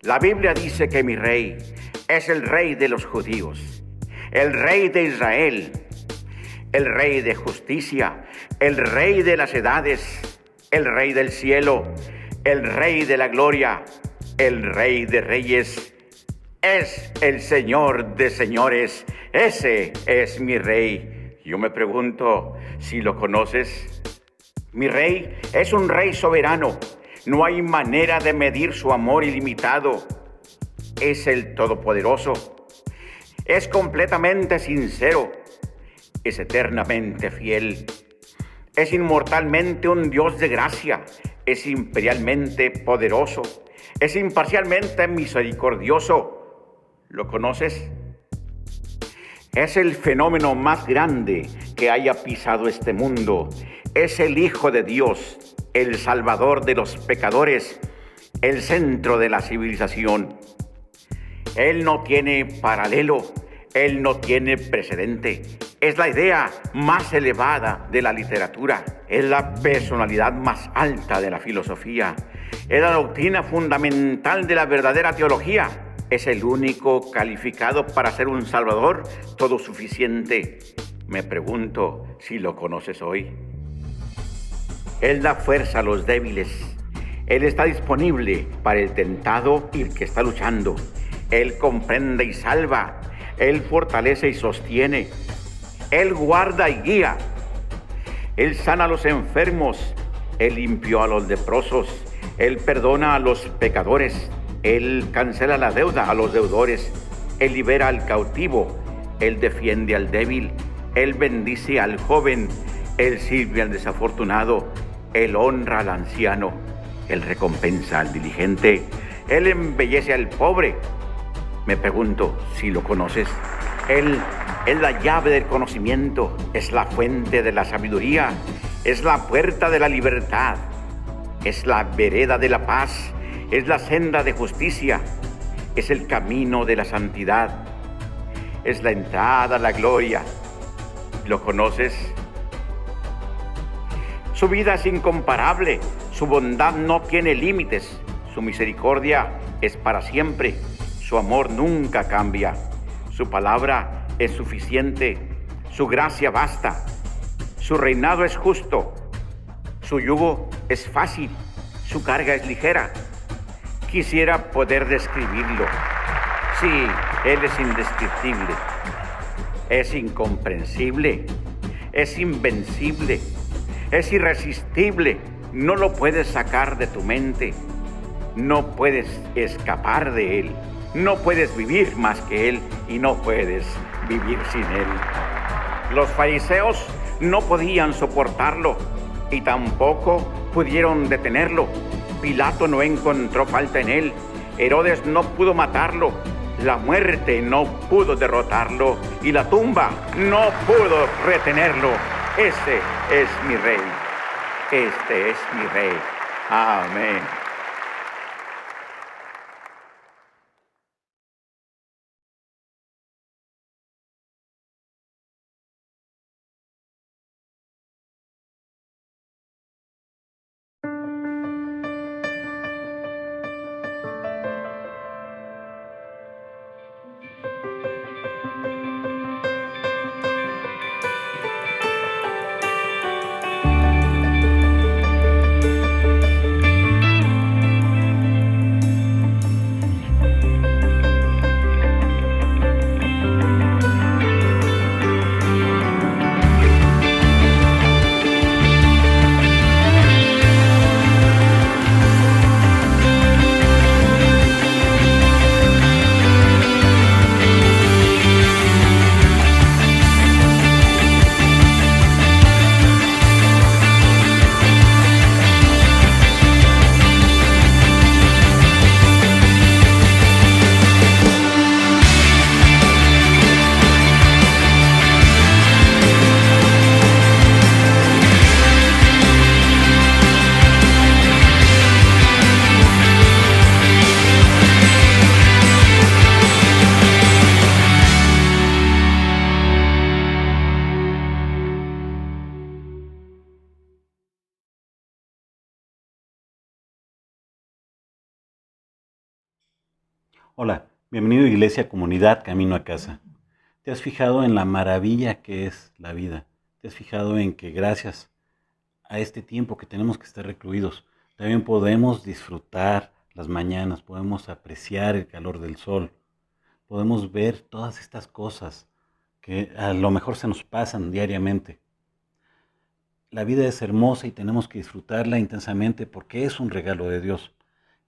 La Biblia dice que mi rey es el rey de los judíos, el rey de Israel, el rey de justicia, el rey de las edades, el rey del cielo, el rey de la gloria, el rey de reyes. Es el Señor de señores. Ese es mi rey. Yo me pregunto si lo conoces. Mi rey es un rey soberano. No hay manera de medir su amor ilimitado. Es el Todopoderoso. Es completamente sincero. Es eternamente fiel. Es inmortalmente un Dios de gracia. Es imperialmente poderoso. Es imparcialmente misericordioso. ¿Lo conoces? Es el fenómeno más grande que haya pisado este mundo. Es el Hijo de Dios, el Salvador de los pecadores, el centro de la civilización. Él no tiene paralelo, Él no tiene precedente. Es la idea más elevada de la literatura. Es la personalidad más alta de la filosofía. Es la doctrina fundamental de la verdadera teología. Es el único calificado para ser un Salvador todo suficiente. Me pregunto si lo conoces hoy. Él da fuerza a los débiles. Él está disponible para el tentado y el que está luchando. Él comprende y salva. Él fortalece y sostiene. Él guarda y guía. Él sana a los enfermos. Él limpió a los leprosos. Él perdona a los pecadores. Él cancela la deuda a los deudores. Él libera al cautivo. Él defiende al débil. Él bendice al joven. Él sirve al desafortunado. Él honra al anciano. Él recompensa al diligente. Él embellece al pobre. Me pregunto si lo conoces. Él es la llave del conocimiento. Es la fuente de la sabiduría. Es la puerta de la libertad. Es la vereda de la paz. Es la senda de justicia. Es el camino de la santidad. Es la entrada a la gloria. ¿Lo conoces? Su vida es incomparable. Su bondad no tiene límites. Su misericordia es para siempre. Su amor nunca cambia. Su palabra es suficiente. Su gracia basta. Su reinado es justo. Su yugo es fácil. Su carga es ligera. Quisiera poder describirlo. Sí, Él es indescriptible. Es incomprensible. Es invencible. Es irresistible. No lo puedes sacar de tu mente. No puedes escapar de Él. No puedes vivir más que Él y no puedes vivir sin Él. Los fariseos no podían soportarlo y tampoco pudieron detenerlo. Pilato no encontró falta en Él. Herodes no pudo matarlo. La muerte no pudo derrotarlo y la tumba no pudo retenerlo. Ese es mi rey. Este es mi rey. Amén. Hola, bienvenido a Iglesia Comunidad Camino a Casa. ¿Te has fijado en la maravilla que es la vida? ¿Te has fijado en que gracias a este tiempo que tenemos que estar recluidos, también podemos disfrutar las mañanas, podemos apreciar el calor del sol, podemos ver todas estas cosas que a lo mejor se nos pasan diariamente? La vida es hermosa y tenemos que disfrutarla intensamente porque es un regalo de Dios.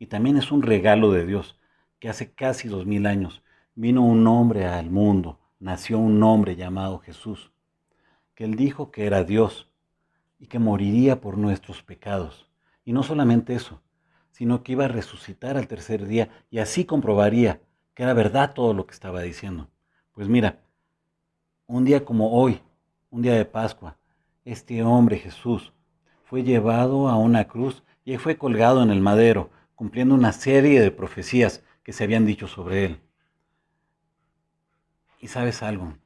Y también es un regalo de Dios que hace casi 2000 años vino un hombre al mundo, nació un hombre llamado Jesús, que él dijo que era Dios y que moriría por nuestros pecados. Y no solamente eso, sino que iba a resucitar al tercer día y así comprobaría que era verdad todo lo que estaba diciendo. Pues mira, un día como hoy, un día de Pascua, este hombre Jesús fue llevado a una cruz y fue colgado en el madero, cumpliendo una serie de profecías que se habían dicho sobre él. Y sabes algo,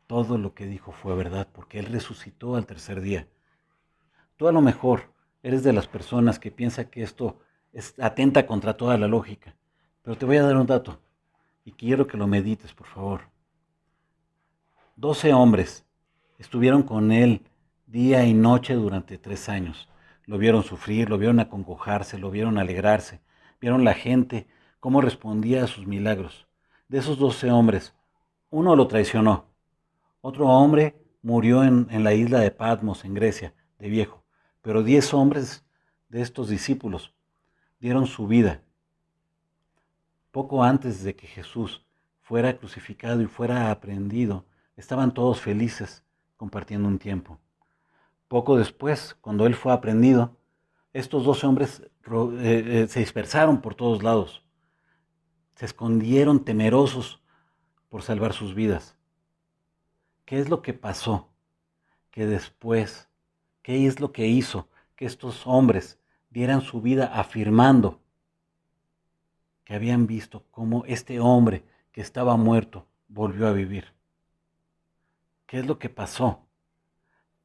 todo lo que dijo fue verdad porque él resucitó al tercer día. Tú a lo mejor eres de las personas que piensa que esto atenta contra toda la lógica, pero te voy a dar un dato y quiero que lo medites, por favor. 12 hombres estuvieron con él día y noche durante 3 años. Lo vieron sufrir, lo vieron acongojarse, lo vieron alegrarse, vieron la gente cómo respondía a sus milagros. De esos 12 hombres, uno lo traicionó, otro hombre murió en la isla de Patmos, en Grecia, de viejo, pero 10 hombres de estos discípulos dieron su vida poco antes de que Jesús fuera crucificado y fuera aprehendido. Estaban todos felices compartiendo un tiempo. Poco después, cuando él fue aprehendido, estos 12 hombres se dispersaron por todos lados. Se escondieron temerosos por salvar sus vidas. ¿Qué es lo que pasó? Que después, ¿qué es lo que hizo que estos hombres dieran su vida afirmando que habían visto cómo este hombre que estaba muerto volvió a vivir? ¿Qué es lo que pasó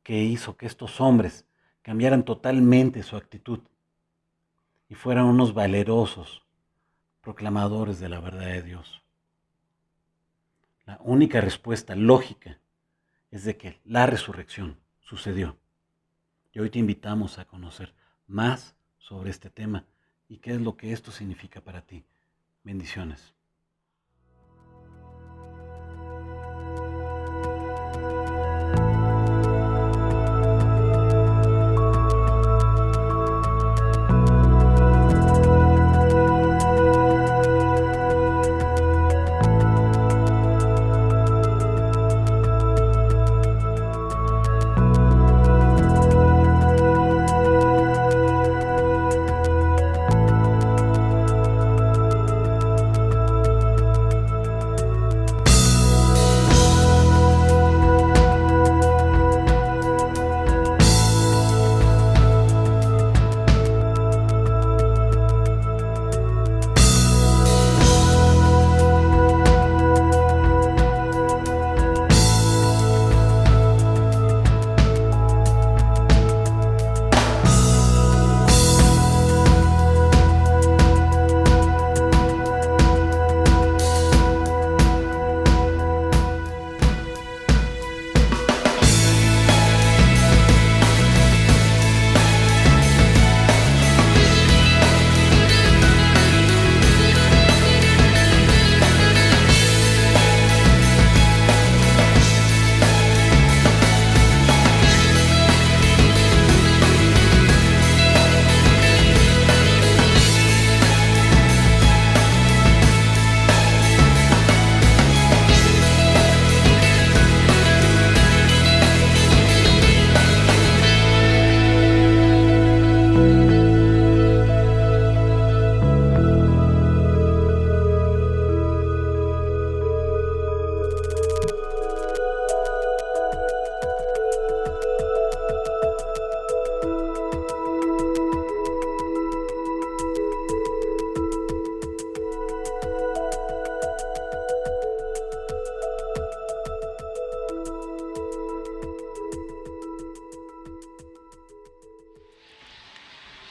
que hizo que estos hombres cambiaran totalmente su actitud y fueran unos valerosos proclamadores de la verdad de Dios? La única respuesta lógica es de que la resurrección sucedió. Y hoy te invitamos a conocer más sobre este tema y qué es lo que esto significa para ti. Bendiciones.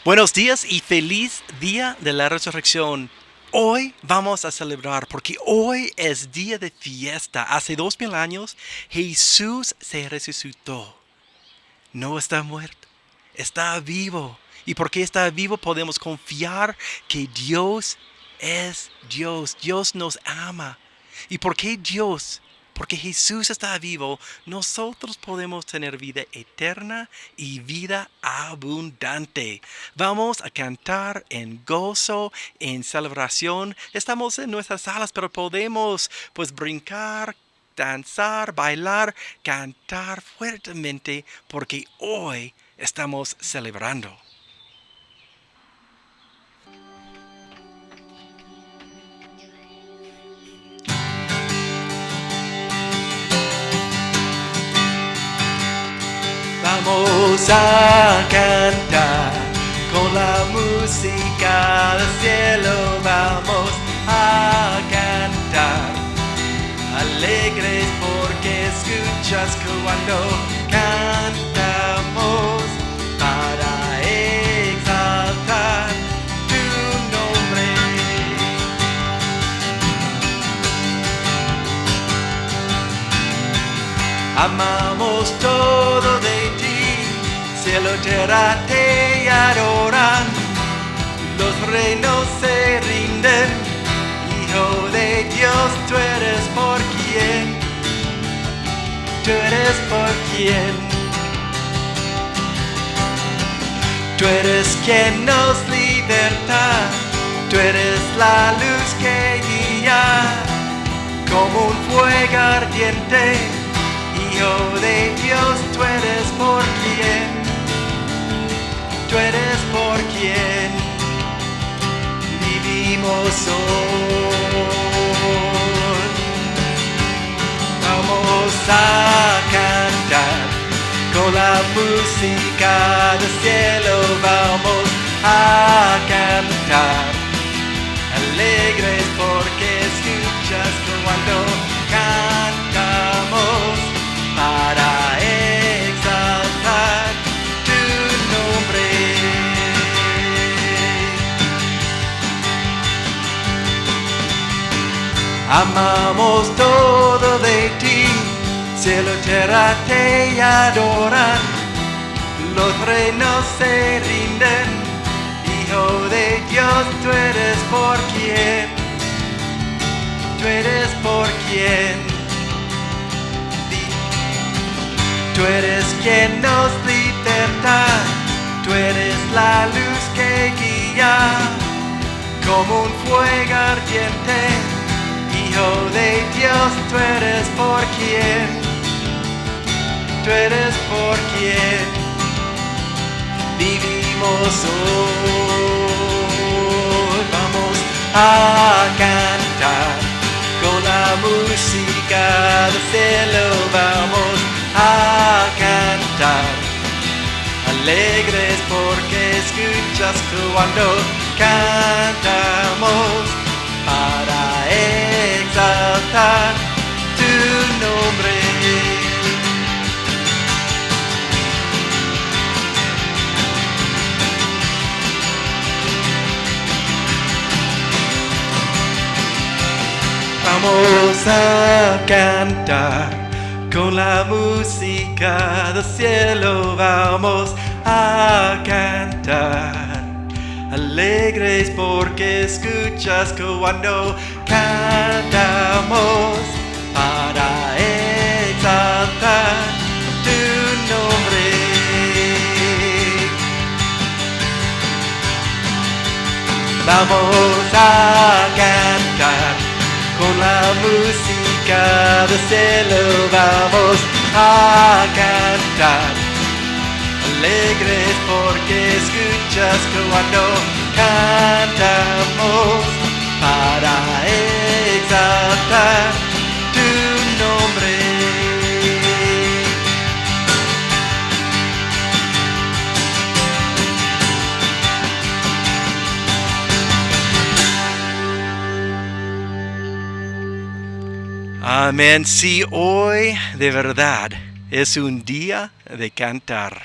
Buenos días y feliz día de la resurrección. hoy vamos a celebrar porque hoy es día de fiesta. Hace 2000 años Jesús se resucitó. No está muerto, está vivo. Y porque está vivo podemos confiar que Dios es Dios. Dios nos ama. ¿Y por qué Dios? Porque Jesús está vivo, nosotros podemos tener vida eterna y vida abundante. Vamos a cantar en gozo, en celebración. Estamos en nuestras salas, pero podemos pues brincar, danzar, bailar, cantar fuertemente porque hoy estamos celebrando. Vamos a cantar con la música del cielo. Vamos a cantar alegres porque escuchas cuando cantamos para exaltar tu nombre. Amamos todo de ti, cielo, tierra te adoran, los reinos se rinden. Hijo de Dios, tú eres por quien, tú eres por quien, tú eres quien nos liberta, tú eres la luz que guía, como un fuego ardiente. Hijo de Dios, tú eres por quien, tú eres por quien vivimos hoy. Vamos a cantar con la música del cielo. Vamos a cantar alegres porque escuchas cuando cantamos para exaltar tu nombre. Amamos todo de ti, cielo, tierra te adoran, los reinos se rinden. Hijo de Dios, tú eres por quien, tú eres por quien. Tú eres quien nos liberta, tú eres la luz que guía, como un fuego ardiente. Hijo de Dios, tú eres por quien, tú eres por quien vivimos hoy. Vamos a cantar con la música del cielo. Vamos a cantar alegres porque escuchas cuando cantamos para exaltar tu nombre. Vamos a cantar con la música del cielo. Vamos a cantar alegres porque escuchas cuando cantamos para exaltar tu nombre. Vamos a cantar con la música del cielo. Vamos a cantar alegres porque escuchas cuando cantamos para exaltar tu nombre. Amén. Sí, hoy de verdad es un día de cantar.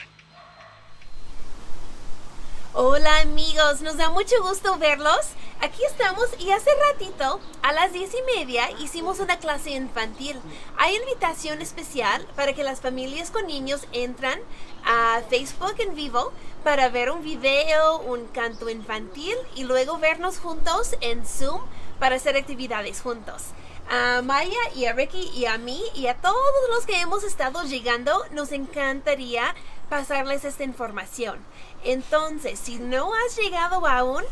Hola amigos, nos da mucho gusto verlos. Aquí estamos y hace ratito, a las 10:30, hicimos una clase infantil. Hay invitación especial para que las familias con niños entran a Facebook en vivo para ver un video, un canto infantil y luego vernos juntos en Zoom para hacer actividades juntos. A Maya y a Ricky y a mí y a todos los que hemos estado llegando, nos encantaría pasarles esta información. Entonces, si no has llegado aún,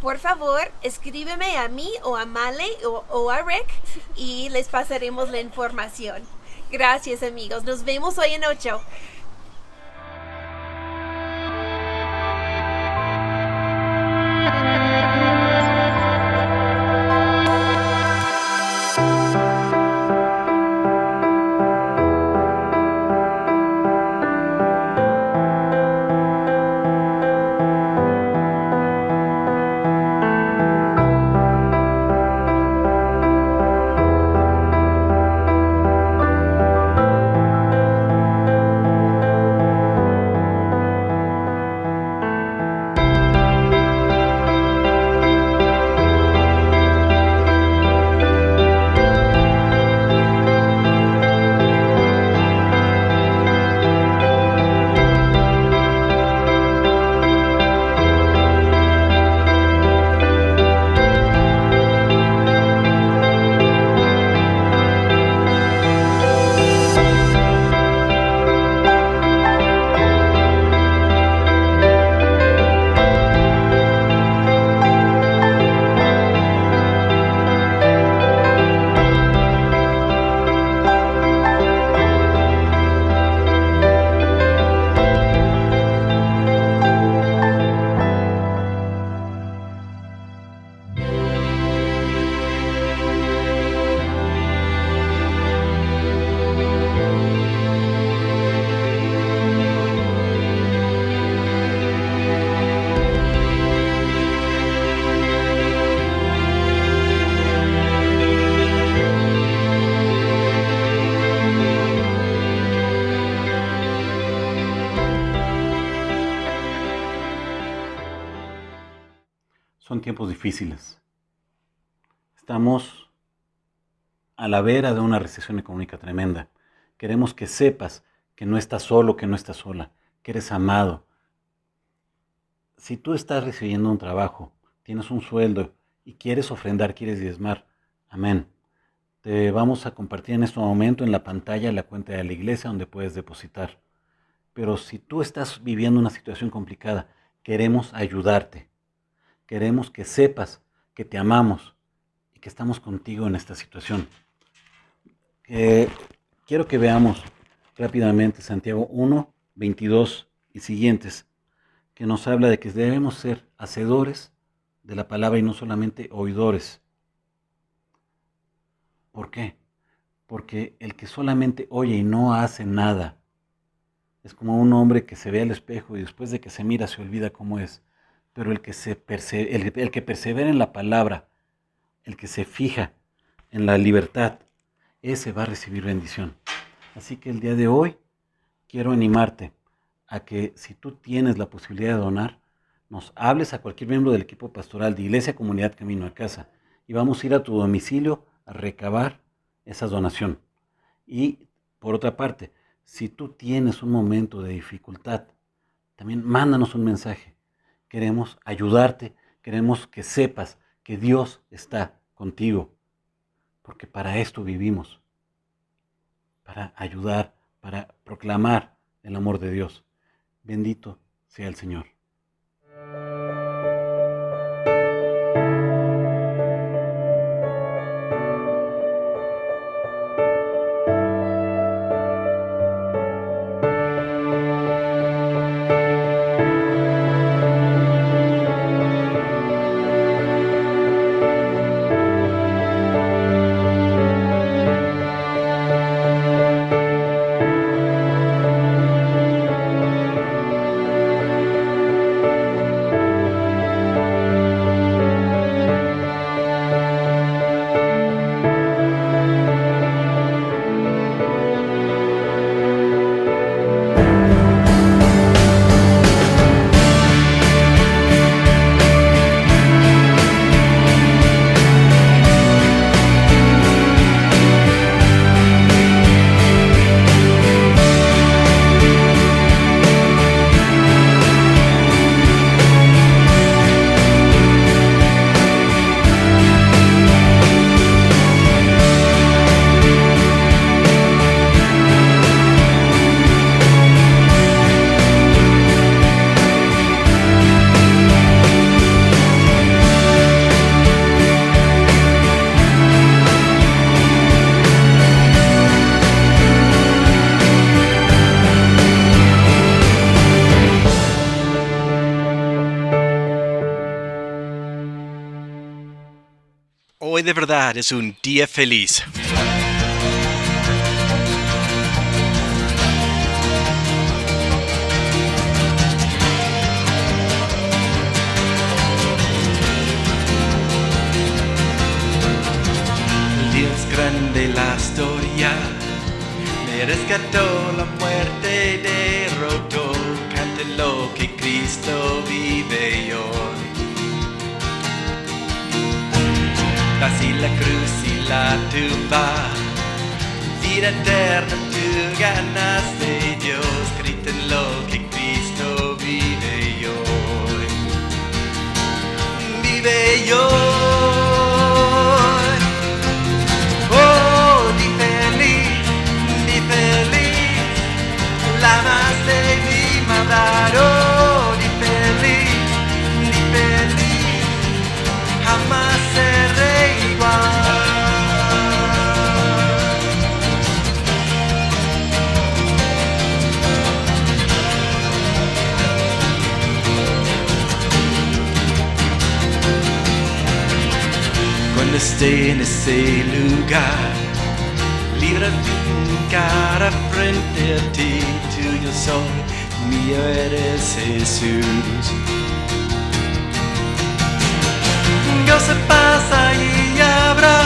por favor, escríbeme a mí o a Male o a Rick y les pasaremos la información. Gracias amigos, nos vemos hoy en 8. Son tiempos difíciles. Estamos a la vera de una recesión económica tremenda. Queremos que sepas que no estás solo, que no estás sola, que eres amado. Si tú estás recibiendo un trabajo, tienes un sueldo y quieres ofrendar, quieres diezmar, amén. Te vamos a compartir en este momento en la pantalla la cuenta de la iglesia donde puedes depositar. Pero si tú estás viviendo una situación complicada, queremos ayudarte. Queremos que sepas que te amamos y que estamos contigo en esta situación. Quiero que veamos rápidamente Santiago 1, 22 y siguientes, que nos habla de que debemos ser hacedores de la palabra y no solamente oidores. ¿Por qué? Porque el que solamente oye y no hace nada es como un hombre que se ve al espejo y después de que se mira se olvida cómo es. Pero el que persevera en la palabra, el que se fija en la libertad, ese va a recibir bendición. Así que el día de hoy quiero animarte a que si tú tienes la posibilidad de donar, nos hables a cualquier miembro del equipo pastoral de Iglesia Comunidad Camino a Casa y vamos a ir a tu domicilio a recabar esa donación. Y por otra parte, si tú tienes un momento de dificultad, también mándanos un mensaje. Queremos ayudarte, queremos que sepas que Dios está contigo, porque para esto vivimos, para ayudar, para proclamar el amor de Dios. Bendito sea el Señor. Hoy de verdad es un día feliz. Dios grande la historia, me rescató la muerte, derrotó, canten lo que Cristo vive hoy. Así la cruz y la tumba, vida eterna tú ganaste, Dios, griten lo que Cristo vive hoy. Vive hoy. La más de mi maldad, oh, ni feliz, jamás seré igual. Cuando esté en ese lugar, libre cara frente a ti, tuyo soy, mío eres Jesús. Gozo, paz y habrá,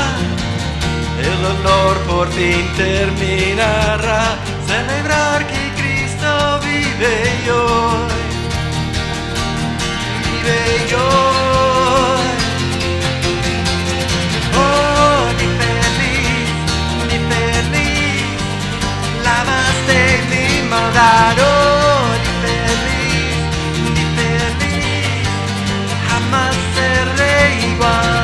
el dolor por fin terminará, celebrar que Cristo vive hoy, vive hoy. Oh, ni feliz, lavaste mi maldad, oh, ni feliz, jamás seré igual.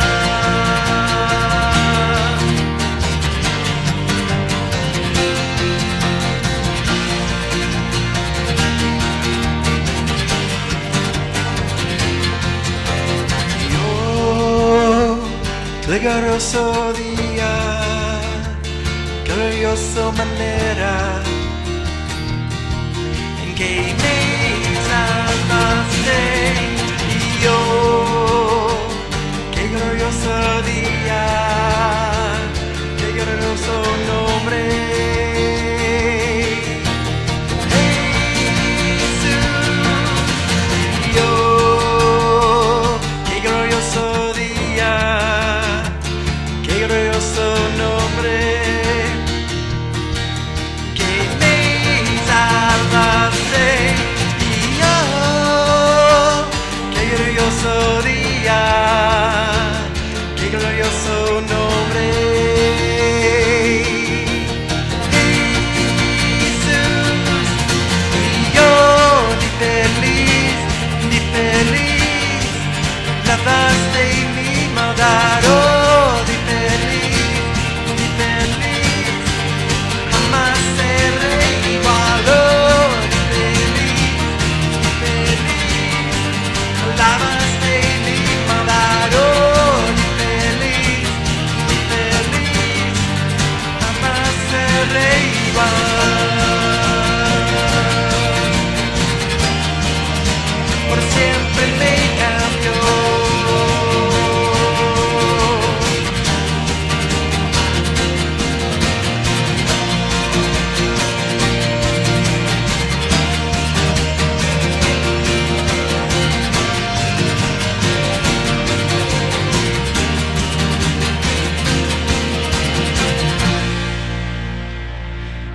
Glorioso día, gloriosa manera en que me salvaste, y yo, qué glorioso día, qué glorioso nombre. Jesús, y yo, qué glorioso día, qué glorioso nombre, que me salvaste, y yo, qué glorioso día, qué glorioso nombre. Jesús, y yo, ni feliz, lavaste mi maldad, oh, ni feliz, jamás seré igual, oh, ni feliz, lavaste mi maldad, oh, ni feliz, jamás seré igual. Por siempre me cambió.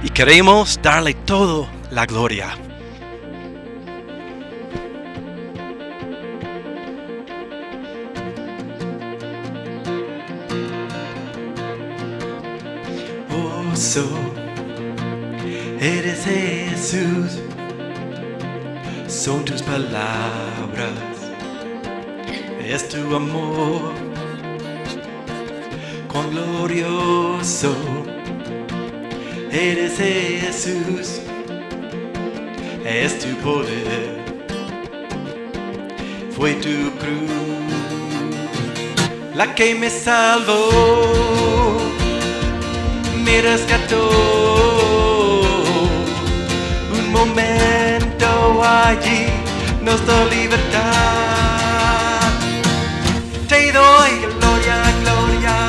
Y queremos darle todo la gloria. Eres Jesús, son tus palabras, es tu amor, cuán glorioso. Eres Jesús, es tu poder, fue tu cruz la que me salvó, me rescató. Un momento allí nos dio libertad. Te doy gloria, gloria,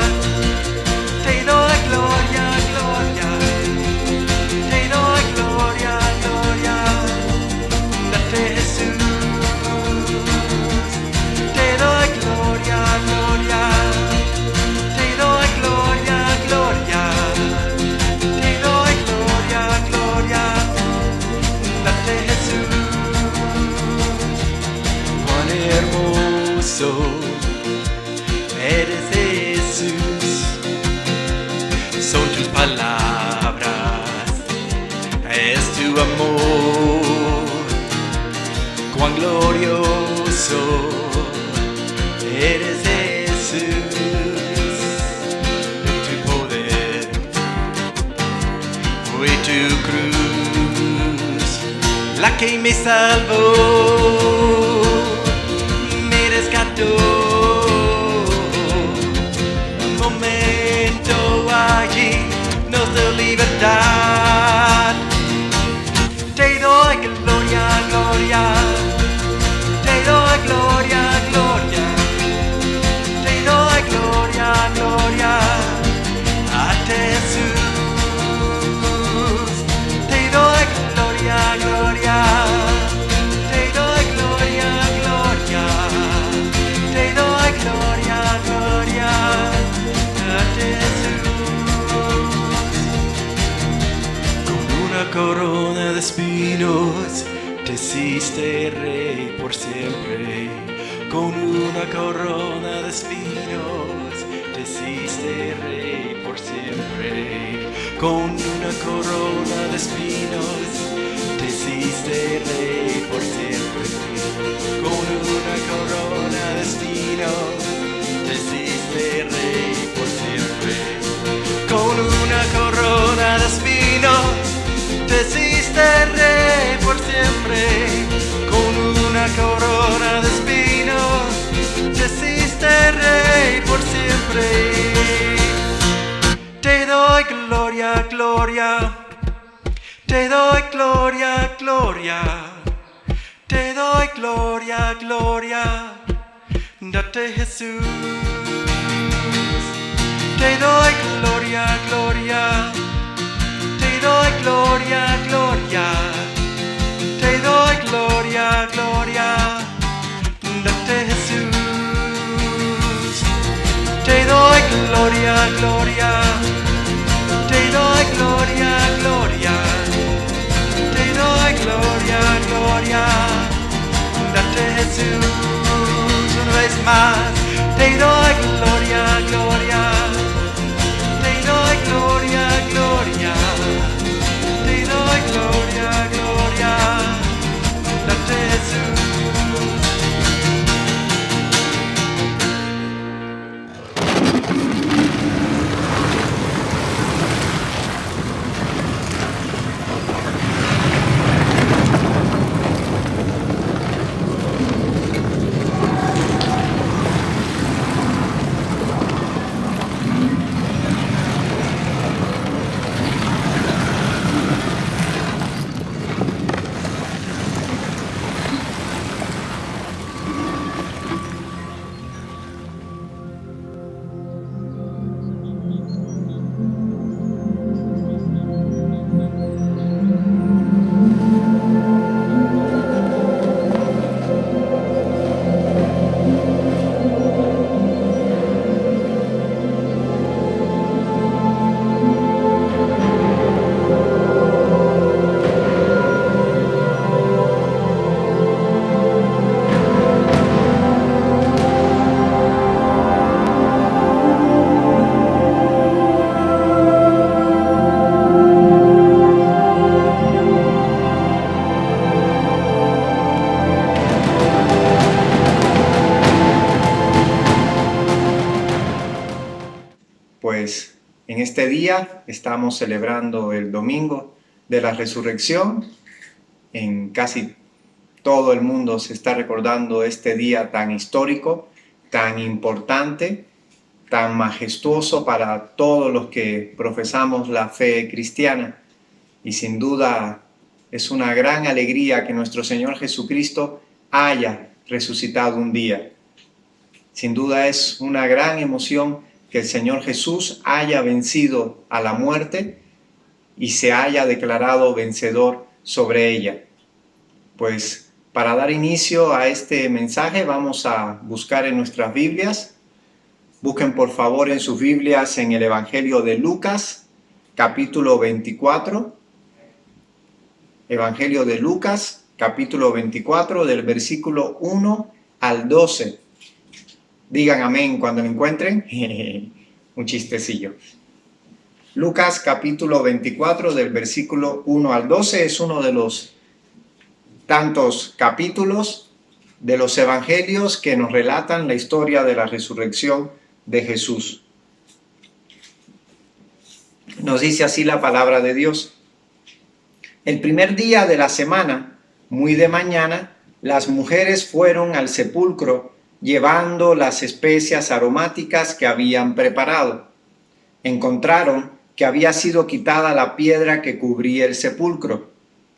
eres Jesús. Son tus palabras, es tu amor, cuán glorioso eres Jesús. Tu poder fue tu cruz, la que me salvó, me rescató. Un momento allí nos dio libertad. Te doy gloria, gloria. Te doy gloria, gloria. Te doy gloria, gloria. A Jesús. Te doy gloria, gloria. Te doy gloria, gloria. Te doy gloria, gloria. A Jesús. Con una corona de espinos te hiciste rey por siempre. Con una corona de espinos te hiciste rey por siempre. Con una corona de espinos te hiciste rey por siempre. Con una corona de espinos te hiciste rey por siempre. Con una corona de espinos te hiciste rey por siempre. Con una corona de espinos te hiciste rey por siempre. Te doy gloria, gloria. Te doy gloria, gloria. Te doy gloria, gloria. Date Jesús. Te doy gloria, gloria. Te doy gloria, gloria. Te doy gloria, gloria. Date Jesús. Te doy gloria, gloria. Te doy gloria, gloria. Te doy gloria, gloria. Date Jesús. Una vez más. Te doy gloria, gloria. Te doy gloria, gloria. Te doy gloria, gloria. Date Jesús. Pues en este día estamos celebrando el domingo de la resurrección. En casi todo el mundo se está recordando este día tan histórico, tan importante, tan majestuoso para todos los que profesamos la fe cristiana. Y sin duda es una gran alegría que nuestro Señor Jesucristo haya resucitado un día. Sin duda es una gran emoción que el Señor Jesús haya vencido a la muerte y se haya declarado vencedor sobre ella. Pues para dar inicio a este mensaje vamos a buscar en nuestras Biblias. Busquen por favor en sus Biblias en el Evangelio de Lucas, capítulo 24. Evangelio de Lucas, capítulo 24, del versículo 1 al 12. Digan amén cuando lo encuentren. Un chistecillo. Lucas capítulo 24 del versículo 1 al 12 es uno de los tantos capítulos de los evangelios que nos relatan la historia de la resurrección de Jesús. Nos dice así la palabra de Dios. El primer día de la semana, muy de mañana, las mujeres fueron al sepulcro llevando las especias aromáticas que habían preparado. Encontraron que había sido quitada la piedra que cubría el sepulcro,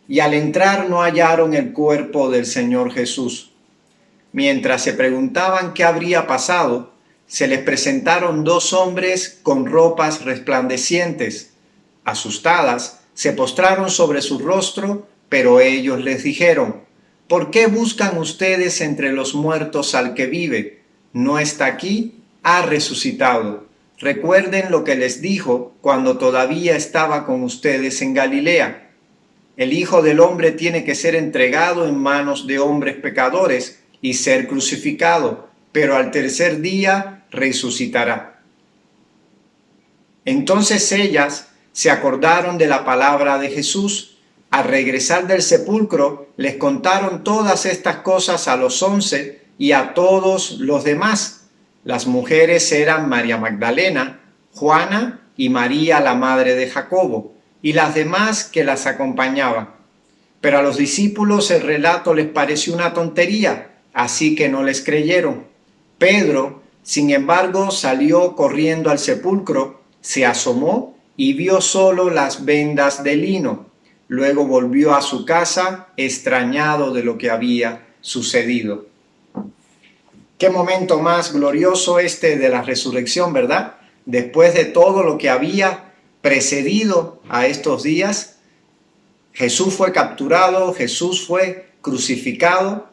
y al entrar no hallaron el cuerpo del Señor Jesús. Mientras se preguntaban qué habría pasado, se les presentaron dos hombres con ropas resplandecientes. Asustadas, se postraron sobre su rostro, pero ellos les dijeron: ¿por qué buscan ustedes entre los muertos al que vive? No está aquí, ha resucitado. Recuerden lo que les dijo cuando todavía estaba con ustedes en Galilea. El Hijo del Hombre tiene que ser entregado en manos de hombres pecadores y ser crucificado, pero al tercer día resucitará. Entonces ellas se acordaron de la palabra de Jesús. Al regresar del sepulcro, les contaron todas estas cosas a los 11 y a todos los demás. Las mujeres eran María Magdalena, Juana y María, la madre de Jacobo, y las demás que las acompañaban. Pero a los discípulos el relato les pareció una tontería, así que no les creyeron. Pedro, sin embargo, salió corriendo al sepulcro, se asomó y vio solo las vendas de lino. Luego volvió a su casa, extrañado de lo que había sucedido. Qué momento más glorioso este de la resurrección, ¿verdad? Después de todo lo que había precedido a estos días, Jesús fue capturado, Jesús fue crucificado.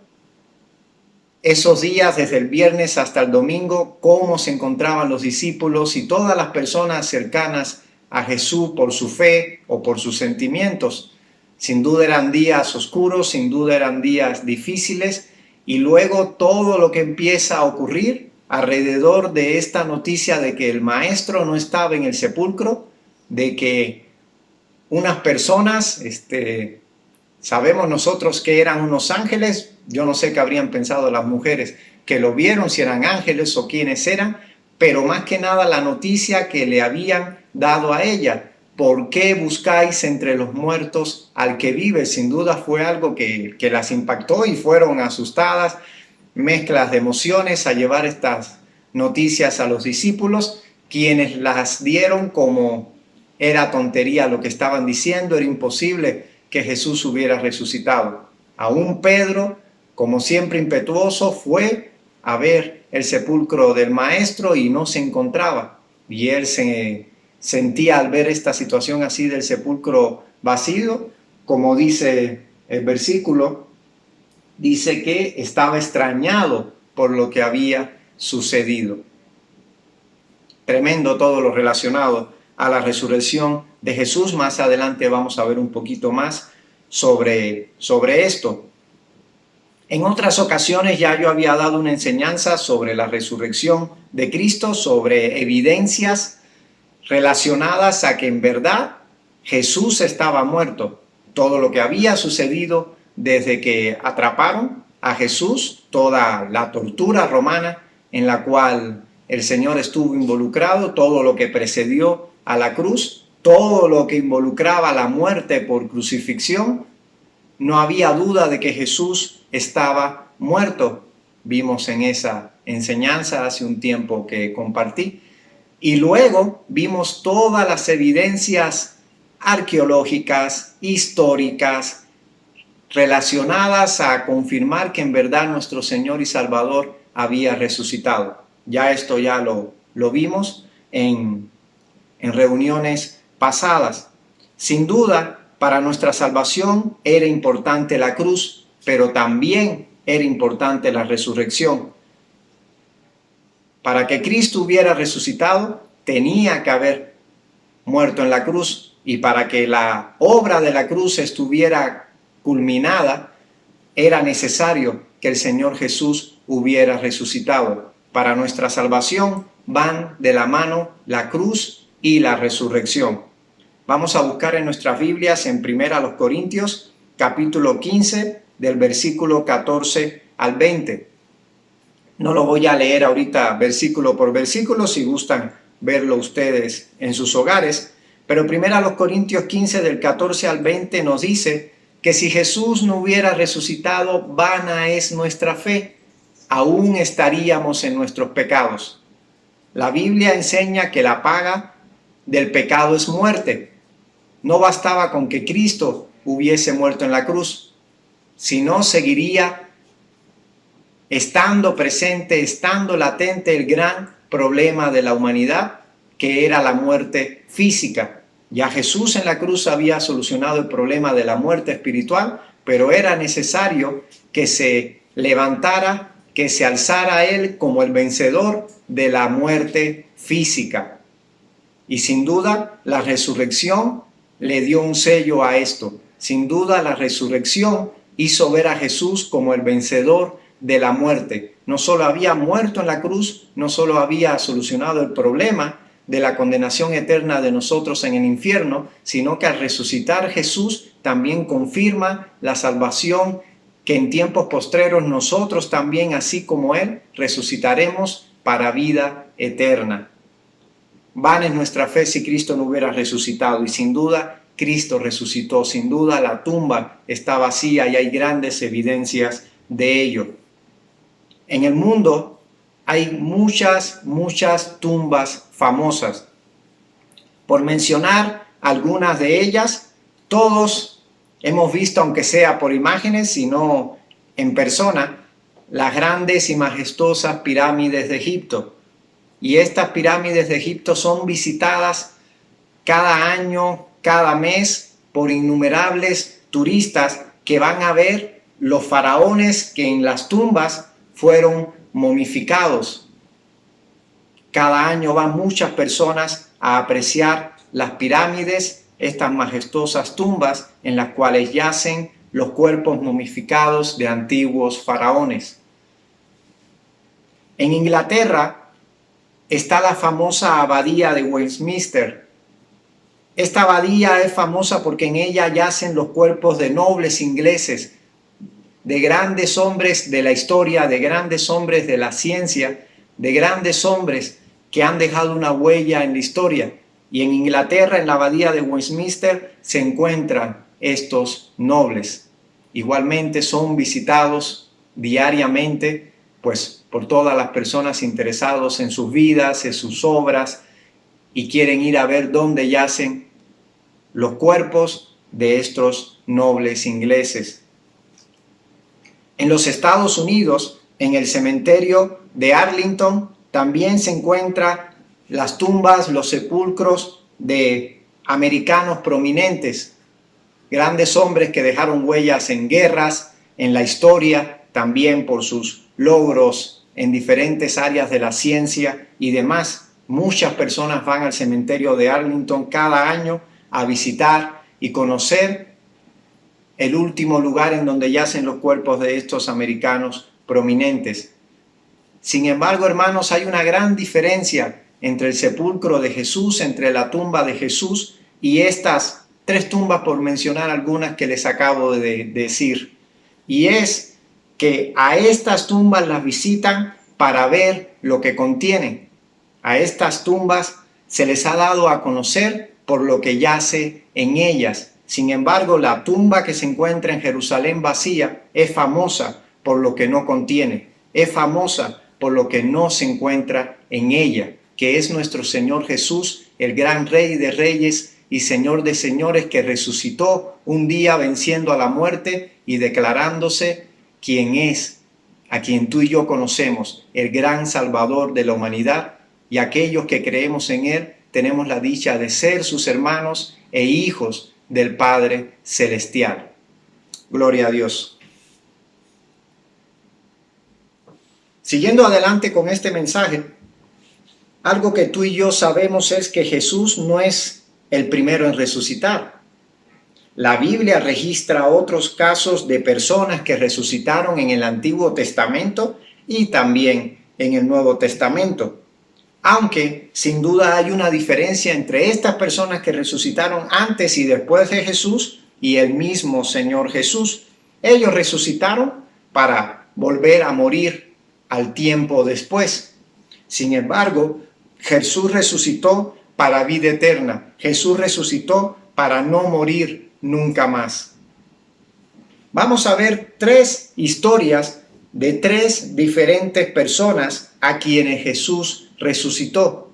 Esos días, desde el viernes hasta el domingo, cómo se encontraban los discípulos y todas las personas cercanas a Jesús por su fe o por sus sentimientos. Sin duda eran días oscuros, sin duda eran días difíciles, y luego todo lo que empieza a ocurrir alrededor de esta noticia de que el maestro no estaba en el sepulcro, de que unas personas, sabemos nosotros que eran unos ángeles, yo no sé qué habrían pensado las mujeres que lo vieron, si eran ángeles o quiénes eran, pero más que nada la noticia que le habían dado a ella. ¿Por qué buscáis entre los muertos al que vive? Sin duda fue algo que las impactó y fueron asustadas, mezclas de emociones a llevar estas noticias a los discípulos, quienes las dieron como era tontería lo que estaban diciendo, era imposible que Jesús hubiera resucitado. Aún Pedro, como siempre impetuoso, fue a ver el sepulcro del maestro y no se encontraba, y él se sentía al ver esta situación así del sepulcro vacío, como dice el versículo, dice que estaba extrañado por lo que había sucedido. Tremendo todo lo relacionado a la resurrección de Jesús. Más adelante vamos a ver un poquito más sobre esto. En otras ocasiones ya yo había dado una enseñanza sobre la resurrección de Cristo, sobre evidencias relacionadas a que en verdad Jesús estaba muerto. Todo lo que había sucedido desde que atraparon a Jesús, toda la tortura romana en la cual el Señor estuvo involucrado, todo lo que precedió a la cruz, todo lo que involucraba la muerte por crucifixión, no había duda de que Jesús estaba muerto. Vimos en esa enseñanza hace un tiempo que compartí. Y luego vimos todas las evidencias arqueológicas, históricas, relacionadas a confirmar que en verdad nuestro Señor y Salvador había resucitado. Ya esto ya lo vimos en reuniones pasadas. Sin duda, para nuestra salvación era importante la cruz, pero también era importante la resurrección. Para que Cristo hubiera resucitado, tenía que haber muerto en la cruz, y para que la obra de la cruz estuviera culminada, era necesario que el Señor Jesús hubiera resucitado. Para nuestra salvación van de la mano la cruz y la resurrección. Vamos a buscar en nuestras Biblias en 1 Corintios, capítulo 15, del versículo 14 al 20. No lo voy a leer ahorita versículo por versículo, si gustan verlo ustedes en sus hogares, pero 1 Corintios 15, del 14 al 20 nos dice que si Jesús no hubiera resucitado, vana es nuestra fe, aún estaríamos en nuestros pecados. La Biblia enseña que la paga del pecado es muerte. No bastaba con que Cristo hubiese muerto en la cruz, sino seguiría estando presente, estando latente el gran problema de la humanidad, que era la muerte física. Ya Jesús en la cruz había solucionado el problema de la muerte espiritual, pero era necesario que se levantara, que se alzara Él como el vencedor de la muerte física. Y sin duda la resurrección le dio un sello a esto. Sin duda la resurrección hizo ver a Jesús como el vencedor de la muerte. No solo había muerto en la cruz, no solo había solucionado el problema de la condenación eterna de nosotros en el infierno, sino que al resucitar Jesús también confirma la salvación que en tiempos postreros nosotros también, así como Él, resucitaremos para vida eterna. Vana es nuestra fe si Cristo no hubiera resucitado, y sin duda Cristo resucitó, sin duda la tumba está vacía y hay grandes evidencias de ello. En el mundo hay muchas tumbas famosas. Por mencionar algunas de ellas, todos hemos visto, aunque sea por imágenes, sino en persona, las grandes y majestuosas pirámides de Egipto. Y estas pirámides de Egipto son visitadas cada año, cada mes, por innumerables turistas que van a ver los faraones que en las tumbas fueron momificados. Cada año van muchas personas a apreciar las pirámides, estas majestuosas tumbas en las cuales yacen los cuerpos momificados de antiguos faraones. En Inglaterra está la famosa abadía de Westminster. Esta abadía es famosa porque en ella yacen los cuerpos de nobles ingleses, de grandes hombres de la historia, de grandes hombres de la ciencia, de grandes hombres que han dejado una huella en la historia. Y en Inglaterra, en la abadía de Westminster, se encuentran estos nobles. Igualmente son visitados diariamente, pues, por todas las personas interesadas en sus vidas, en sus obras, y quieren ir a ver dónde yacen los cuerpos de estos nobles ingleses. En los Estados Unidos, en el cementerio de Arlington, también se encuentran las tumbas, los sepulcros de americanos prominentes, grandes hombres que dejaron huellas en guerras, en la historia, también por sus logros en diferentes áreas de la ciencia y demás. Muchas personas van al cementerio de Arlington cada año a visitar y conocer el último lugar en donde yacen los cuerpos de estos americanos prominentes. Sin embargo, hermanos, hay una gran diferencia entre el sepulcro de Jesús, entre la tumba de Jesús y estas tres tumbas, por mencionar algunas que les acabo de decir. Y es que a estas tumbas las visitan para ver lo que contienen. A estas tumbas se les ha dado a conocer por lo que yace en ellas. Sin embargo, la tumba que se encuentra en Jerusalén vacía es famosa por lo que no contiene, es famosa por lo que no se encuentra en ella, que es nuestro Señor Jesús, el gran Rey de Reyes y Señor de Señores, que resucitó un día venciendo a la muerte y declarándose quien es, a quien tú y yo conocemos, el gran Salvador de la humanidad, y aquellos que creemos en Él tenemos la dicha de ser sus hermanos e hijos del Padre Celestial. Gloria a Dios. Siguiendo adelante con este mensaje, algo que tú y yo sabemos es que Jesús no es el primero en resucitar. La Biblia registra otros casos de personas que resucitaron en el Antiguo Testamento y también en el Nuevo Testamento. Aunque sin duda hay una diferencia entre estas personas que resucitaron antes y después de Jesús y el mismo Señor Jesús. Ellos resucitaron para volver a morir al tiempo después. Sin embargo, Jesús resucitó para vida eterna. Jesús resucitó para no morir nunca más. Vamos a ver 3 historias de 3 diferentes personas a quienes Jesús resucitó.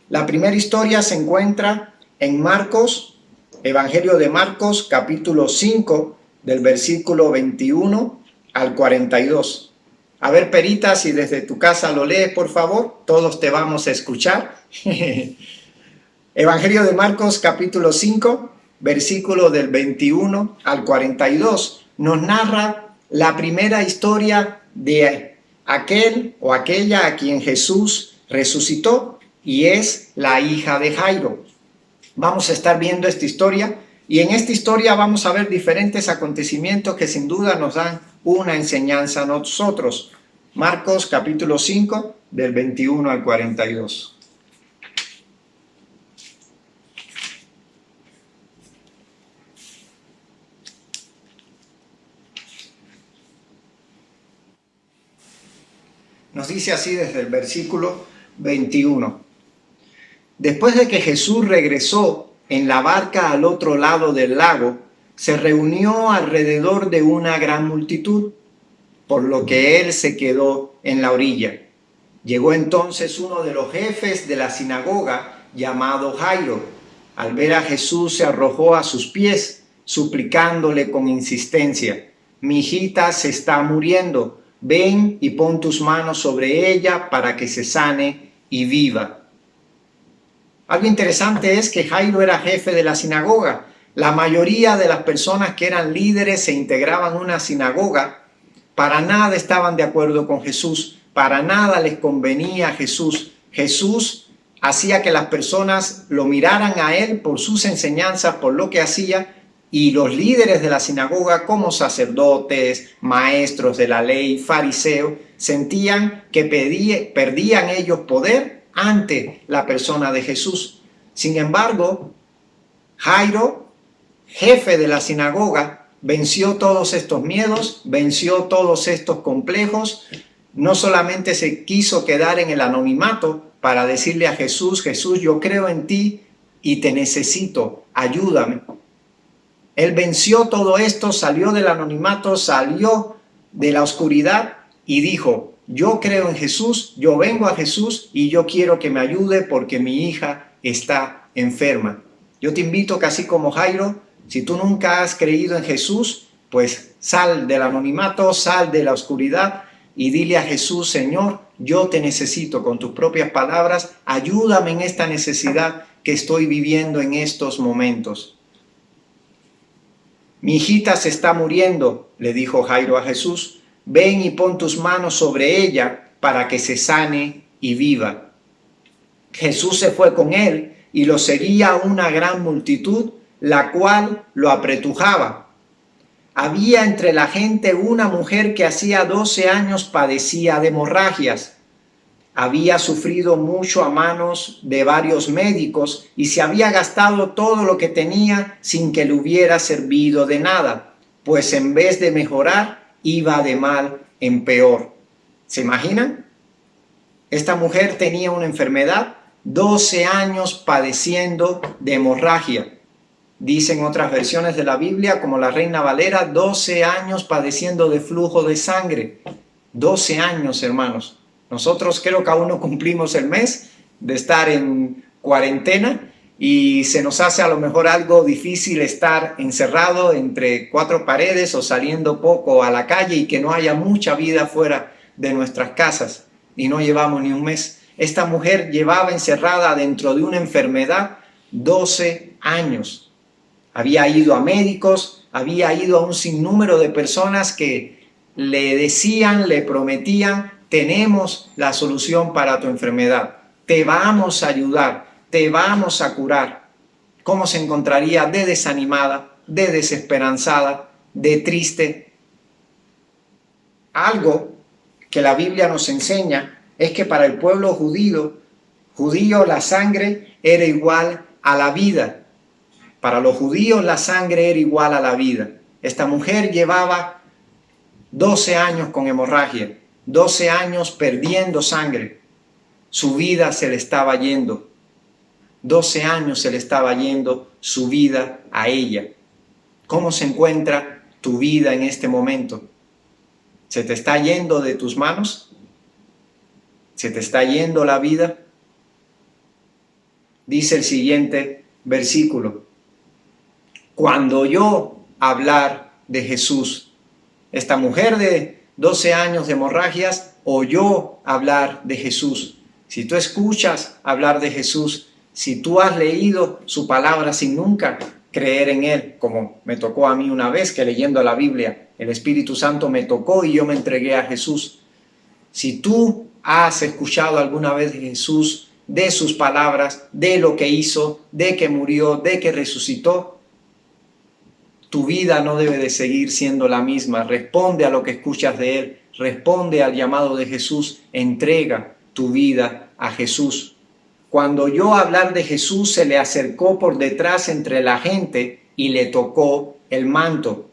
La primera historia se encuentra en Marcos, Evangelio de Marcos, capítulo 5, del versículo 21 al 42. A ver, Perita, si desde tu casa lo lees, por favor, todos te vamos a escuchar. Evangelio de Marcos, capítulo 5, versículo del 21 al 42, nos narra la primera historia de aquel o aquella a quien Jesús resucitó, y es la hija de Jairo. Vamos a estar viendo esta historia, y en esta historia vamos a ver diferentes acontecimientos que sin duda nos dan una enseñanza a nosotros. Marcos capítulo 5, del 21 al 42. Nos dice así desde el versículo 21. Después de que Jesús regresó en la barca al otro lado del lago, se reunió alrededor de una gran multitud, por lo que él se quedó en la orilla. Llegó entonces uno de los jefes de la sinagoga, llamado Jairo. Al ver a Jesús se arrojó a sus pies, suplicándole con insistencia: mi hijita se está muriendo. Ven y pon tus manos sobre ella para que se sane y viva. Algo interesante es que Jairo era jefe de la sinagoga. La mayoría de las personas que eran líderes se integraban en una sinagoga. Para nada estaban de acuerdo con Jesús. Para nada les convenía a Jesús. Jesús hacía que las personas lo miraran a él por sus enseñanzas, por lo que hacía. Y los líderes de la sinagoga, como sacerdotes, maestros de la ley, fariseos, sentían que perdían ellos poder ante la persona de Jesús. Sin embargo, Jairo, jefe de la sinagoga, venció todos estos miedos, venció todos estos complejos. No solamente se quiso quedar en el anonimato para decirle a Jesús: Jesús, yo creo en ti y te necesito, ayúdame. Él venció todo esto, salió del anonimato, salió de la oscuridad y dijo: yo creo en Jesús, yo vengo a Jesús y yo quiero que me ayude porque mi hija está enferma. Yo te invito que así como Jairo, si tú nunca has creído en Jesús, pues sal del anonimato, sal de la oscuridad y dile a Jesús: Señor, yo te necesito, con tus propias palabras, ayúdame en esta necesidad que estoy viviendo en estos momentos. Mi hijita se está muriendo, le dijo Jairo a Jesús. Ven y pon tus manos sobre ella para que se sane y viva. Jesús se fue con él y lo seguía una gran multitud, la cual lo apretujaba. Había entre la gente una mujer que hacía 12 años padecía de hemorragias. Había sufrido mucho a manos de varios médicos y se había gastado todo lo que tenía sin que le hubiera servido de nada, pues en vez de mejorar, iba de mal en peor. ¿Se imaginan? Esta mujer tenía una enfermedad, 12 años padeciendo de hemorragia. Dicen otras versiones de la Biblia, como la Reina Valera, 12 años padeciendo de flujo de sangre. 12 años, hermanos. Nosotros creo que aún no cumplimos el mes de estar en cuarentena y se nos hace a lo mejor algo difícil estar encerrado entre 4 paredes o saliendo poco a la calle y que no haya mucha vida fuera de nuestras casas. Y no llevamos ni un mes. Esta mujer llevaba encerrada dentro de una enfermedad 12 años. Había ido a médicos, había ido a un sinnúmero de personas que le decían, le prometían: tenemos la solución para tu enfermedad, te vamos a ayudar, te vamos a curar. ¿Cómo se encontraría de desanimada, de desesperanzada, de triste? Algo que la Biblia nos enseña es que para el pueblo judío la sangre era igual a la vida. Para los judíos la sangre era igual a la vida. Esta mujer llevaba 12 años con hemorragia, 12 años perdiendo sangre. Su vida se le estaba yendo. 12 años se le estaba yendo su vida a ella. ¿Cómo se encuentra tu vida en este momento? ¿Se te está yendo de tus manos? ¿Se te está yendo la vida? Dice el siguiente versículo: cuando oyó hablar de Jesús, esta mujer de 12 años de hemorragias oyó hablar de Jesús. Si tú escuchas hablar de Jesús, si tú has leído su palabra sin nunca creer en Él, como me tocó a mí una vez que leyendo la Biblia, el Espíritu Santo me tocó y yo me entregué a Jesús. Si tú has escuchado alguna vez de Jesús, de sus palabras, de lo que hizo, de que murió, de que resucitó, tu vida no debe de seguir siendo la misma. Responde a lo que escuchas de Él, responde al llamado de Jesús, entrega tu vida a Jesús. Cuando oyó hablar de Jesús, se le acercó por detrás entre la gente y le tocó el manto.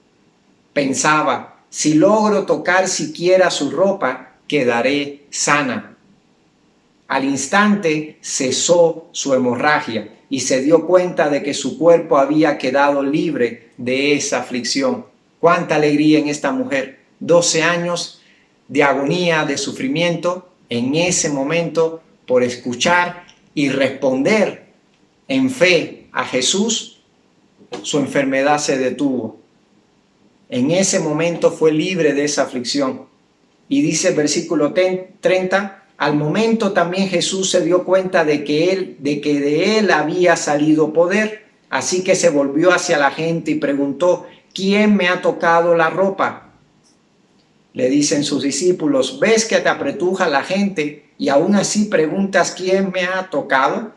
Pensaba, si logro tocar siquiera su ropa, quedaré sana. Al instante cesó su hemorragia y se dio cuenta de que su cuerpo había quedado libre de esa aflicción. ¡Cuánta alegría en esta mujer! 12 años de agonía, de sufrimiento, en ese momento, por escuchar y responder en fe a Jesús, su enfermedad se detuvo. En ese momento fue libre de esa aflicción. Y dice el versículo 30, al momento también Jesús se dio cuenta de que de él había salido poder. Así que se volvió hacia la gente y preguntó, ¿quién me ha tocado la ropa? Le dicen sus discípulos, ¿ves que te apretuja la gente y aún así preguntas quién me ha tocado?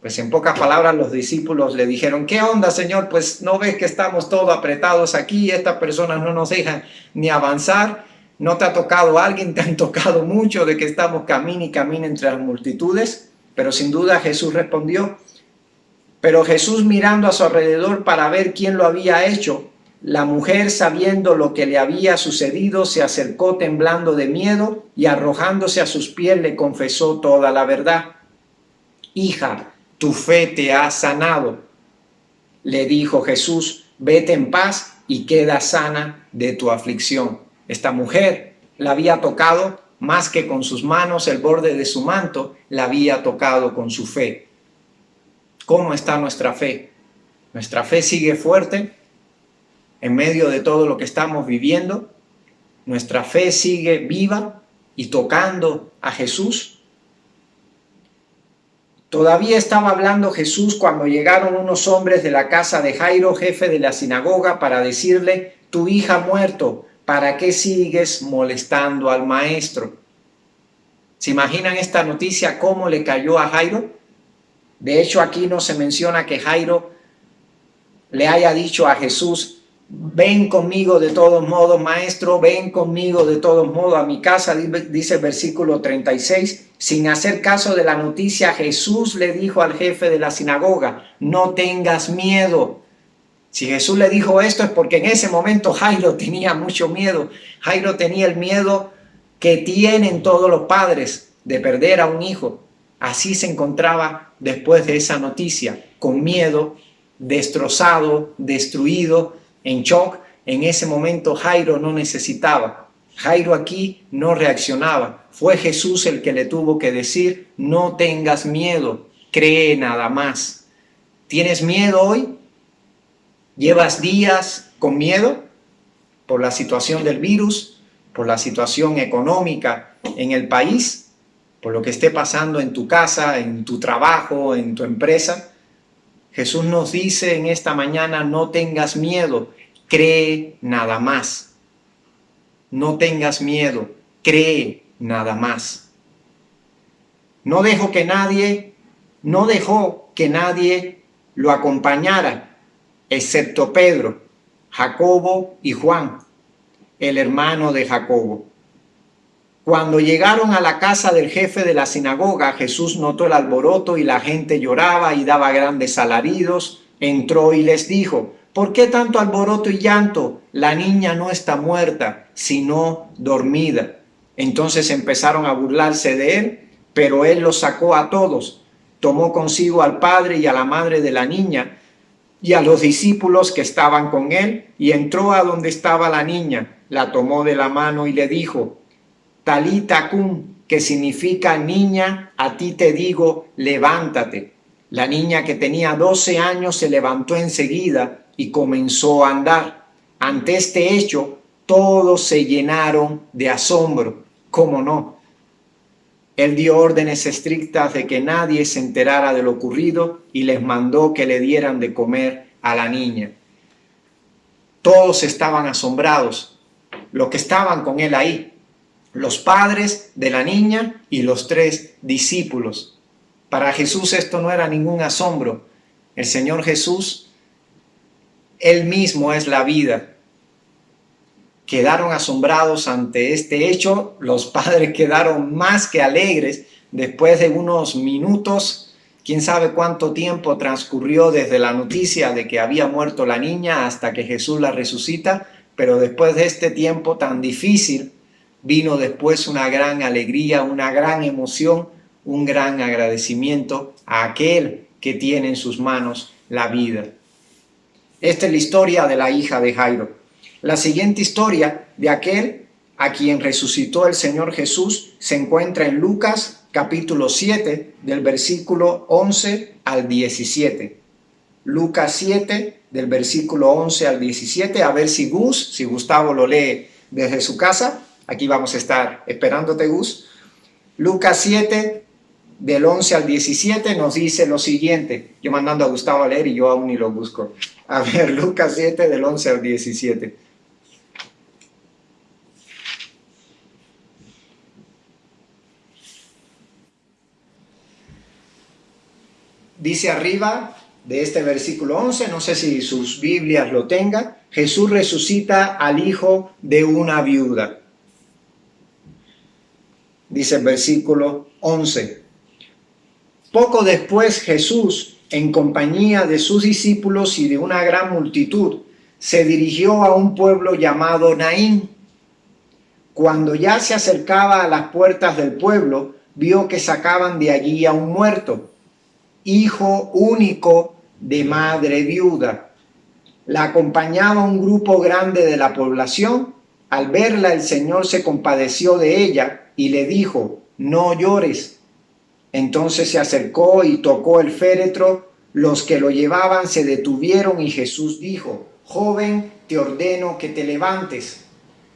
Pues en pocas palabras los discípulos le dijeron, ¿qué onda, Señor? Pues no ves que estamos todos apretados aquí, estas personas no nos dejan ni avanzar. ¿No te ha tocado alguien? ¿Te han tocado mucho de que estamos camine y camine entre las multitudes? Pero sin duda Jesús respondió. Pero Jesús, mirando a su alrededor para ver quién lo había hecho, la mujer, sabiendo lo que le había sucedido, se acercó temblando de miedo y arrojándose a sus pies le confesó toda la verdad. Hija, tu fe te ha sanado. Le dijo Jesús, vete en paz y queda sana de tu aflicción. Esta mujer la había tocado más que con sus manos el borde de su manto, la había tocado con su fe. ¿Cómo está nuestra fe? ¿Nuestra fe sigue fuerte en medio de todo lo que estamos viviendo? ¿Nuestra fe sigue viva y tocando a Jesús? Todavía estaba hablando Jesús cuando llegaron unos hombres de la casa de Jairo, jefe de la sinagoga, para decirle, tu hija ha muerto, ¿para qué sigues molestando al maestro? ¿Se imaginan esta noticia cómo le cayó a Jairo? De hecho, aquí no se menciona que Jairo le haya dicho a Jesús, ven conmigo de todos modos, maestro, ven conmigo de todos modos a mi casa, dice el versículo 36. Sin hacer caso de la noticia, Jesús le dijo al jefe de la sinagoga, no tengas miedo. Si Jesús le dijo esto es porque en ese momento Jairo tenía mucho miedo. Jairo tenía el miedo que tienen todos los padres de perder a un hijo. Así se encontraba después de esa noticia, con miedo, destrozado, destruido, en shock. En ese momento Jairo no necesitaba. Jairo aquí no reaccionaba. Fue Jesús el que le tuvo que decir, no tengas miedo, cree nada más. ¿Tienes miedo hoy? ¿Llevas días con miedo por la situación del virus, por la situación económica en el país, por lo que esté pasando en tu casa, en tu trabajo, en tu empresa? Jesús nos dice en esta mañana, no tengas miedo, cree nada más. No tengas miedo, cree nada más. No dejó que nadie lo acompañara, excepto Pedro, Jacobo y Juan, el hermano de Jacobo. Cuando llegaron a la casa del jefe de la sinagoga, Jesús notó el alboroto y la gente lloraba y daba grandes alaridos. Entró y les dijo: ¿por qué tanto alboroto y llanto? La niña no está muerta, sino dormida. Entonces empezaron a burlarse de él, pero él los sacó a todos. Tomó consigo al padre y a la madre de la niña y a los discípulos que estaban con él, y entró a donde estaba la niña, la tomó de la mano y le dijo: Talita cum, que significa niña, a ti te digo, levántate. La niña, que tenía 12 años, se levantó enseguida y comenzó a andar. Ante este hecho, todos se llenaron de asombro. ¿Cómo no? Él dio órdenes estrictas de que nadie se enterara de lo ocurrido y les mandó que le dieran de comer a la niña. Todos estaban asombrados, los que estaban con él ahí, los padres de la niña y los 3 discípulos. Para Jesús esto no era ningún asombro. El Señor Jesús, Él mismo es la vida. Quedaron asombrados ante este hecho. Los padres quedaron más que alegres. Después de unos minutos, quién sabe cuánto tiempo transcurrió desde la noticia de que había muerto la niña hasta que Jesús la resucita, pero después de este tiempo tan difícil, vino después una gran alegría, una gran emoción, un gran agradecimiento a aquel que tiene en sus manos la vida. Esta es la historia de la hija de Jairo. La siguiente historia de aquel a quien resucitó el Señor Jesús se encuentra en Lucas capítulo 7 del versículo 11 al 17. Lucas 7 del versículo 11 al 17. A ver si Gustavo lo lee desde su casa. Aquí vamos a estar esperándote, Gus. Lucas 7, del 11 al 17, nos dice lo siguiente. Yo mandando a Gustavo a leer y yo aún ni lo busco. A ver, Lucas 7, del 11 al 17. Dice arriba de este versículo 11, no sé si sus Biblias lo tengan, Jesús resucita al hijo de una viuda. Dice el versículo 11. Poco después Jesús, en compañía de sus discípulos y de una gran multitud, se dirigió a un pueblo llamado Naín. Cuando ya se acercaba a las puertas del pueblo, vio que sacaban de allí a un muerto, hijo único de madre viuda. La acompañaba un grupo grande de la población. Al verla, el Señor se compadeció de ella y le dijo: no llores. Entonces se acercó y tocó el féretro. Los que lo llevaban se detuvieron y Jesús dijo: joven, te ordeno que te levantes.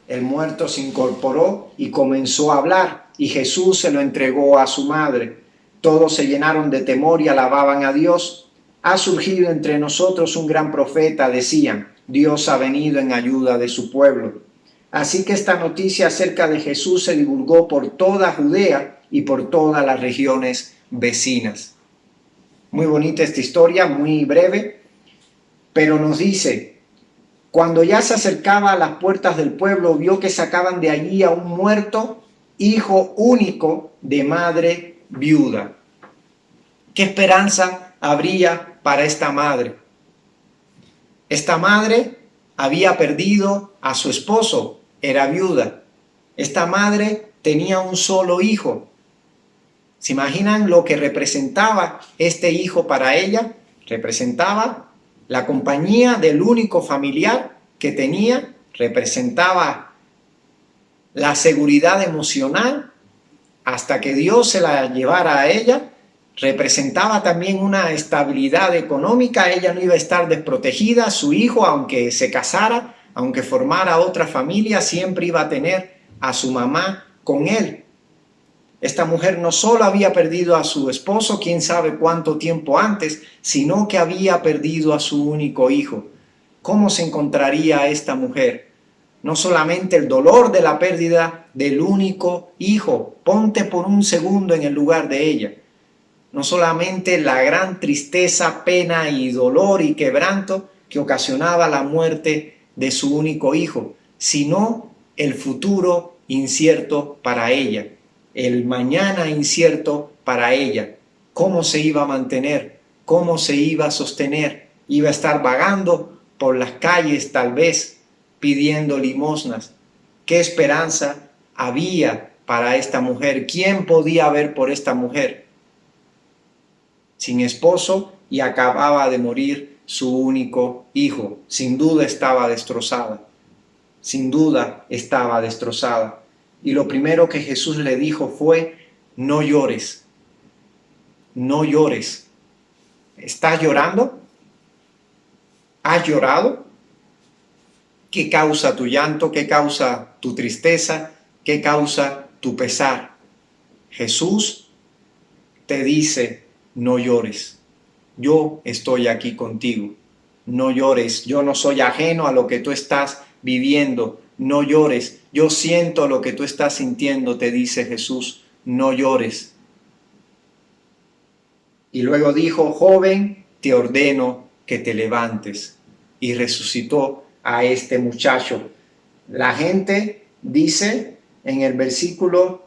El muerto se incorporó y comenzó a hablar, y Jesús se lo entregó a su madre. Todos se llenaron de temor y alababan a Dios. Ha surgido entre nosotros un gran profeta, decían. Dios ha venido en ayuda de su pueblo. Así que esta noticia acerca de Jesús se divulgó por toda Judea y por todas las regiones vecinas. Muy bonita esta historia, muy breve, pero nos dice: cuando ya se acercaba a las puertas del pueblo, vio que sacaban de allí a un muerto, hijo único de madre viuda. ¿Qué esperanza habría para esta madre? Esta madre había perdido a su esposo, era viuda. Esta madre tenía un solo hijo. ¿Se imaginan lo que representaba este hijo para ella? Representaba la compañía del único familiar que tenía, representaba la seguridad emocional hasta que Dios se la llevara a ella, representaba también una estabilidad económica. Ella no iba a estar desprotegida. Su hijo, aunque se casara, aunque formara otra familia, siempre iba a tener a su mamá con él. Esta mujer no solo había perdido a su esposo, quién sabe cuánto tiempo antes, sino que había perdido a su único hijo. ¿Cómo se encontraría esta mujer? No solamente el dolor de la pérdida del único hijo, ponte por un segundo en el lugar de ella. No solamente la gran tristeza, pena y dolor y quebranto que ocasionaba la muerte de su único hijo, sino el futuro incierto para ella, el mañana incierto para ella, cómo se iba a mantener, cómo se iba a sostener, iba a estar vagando por las calles tal vez pidiendo limosnas. ¿Qué esperanza había para esta mujer? ¿Quién podía ver por esta mujer? Sin esposo y acababa de morir su único hijo. Sin duda estaba destrozada. Sin duda estaba destrozada. Y lo primero que Jesús le dijo fue: no llores. No llores. ¿Estás llorando? ¿Has llorado? ¿Qué causa tu llanto? ¿Qué causa tu tristeza? ¿Qué causa tu pesar? Jesús te dice: no llores. Yo estoy aquí contigo. No llores. Yo no soy ajeno a lo que tú estás viviendo. No llores. Yo siento lo que tú estás sintiendo, te dice Jesús. No llores. Y luego dijo: joven, te ordeno que te levantes. Y resucitó a este muchacho. La gente dice en el versículo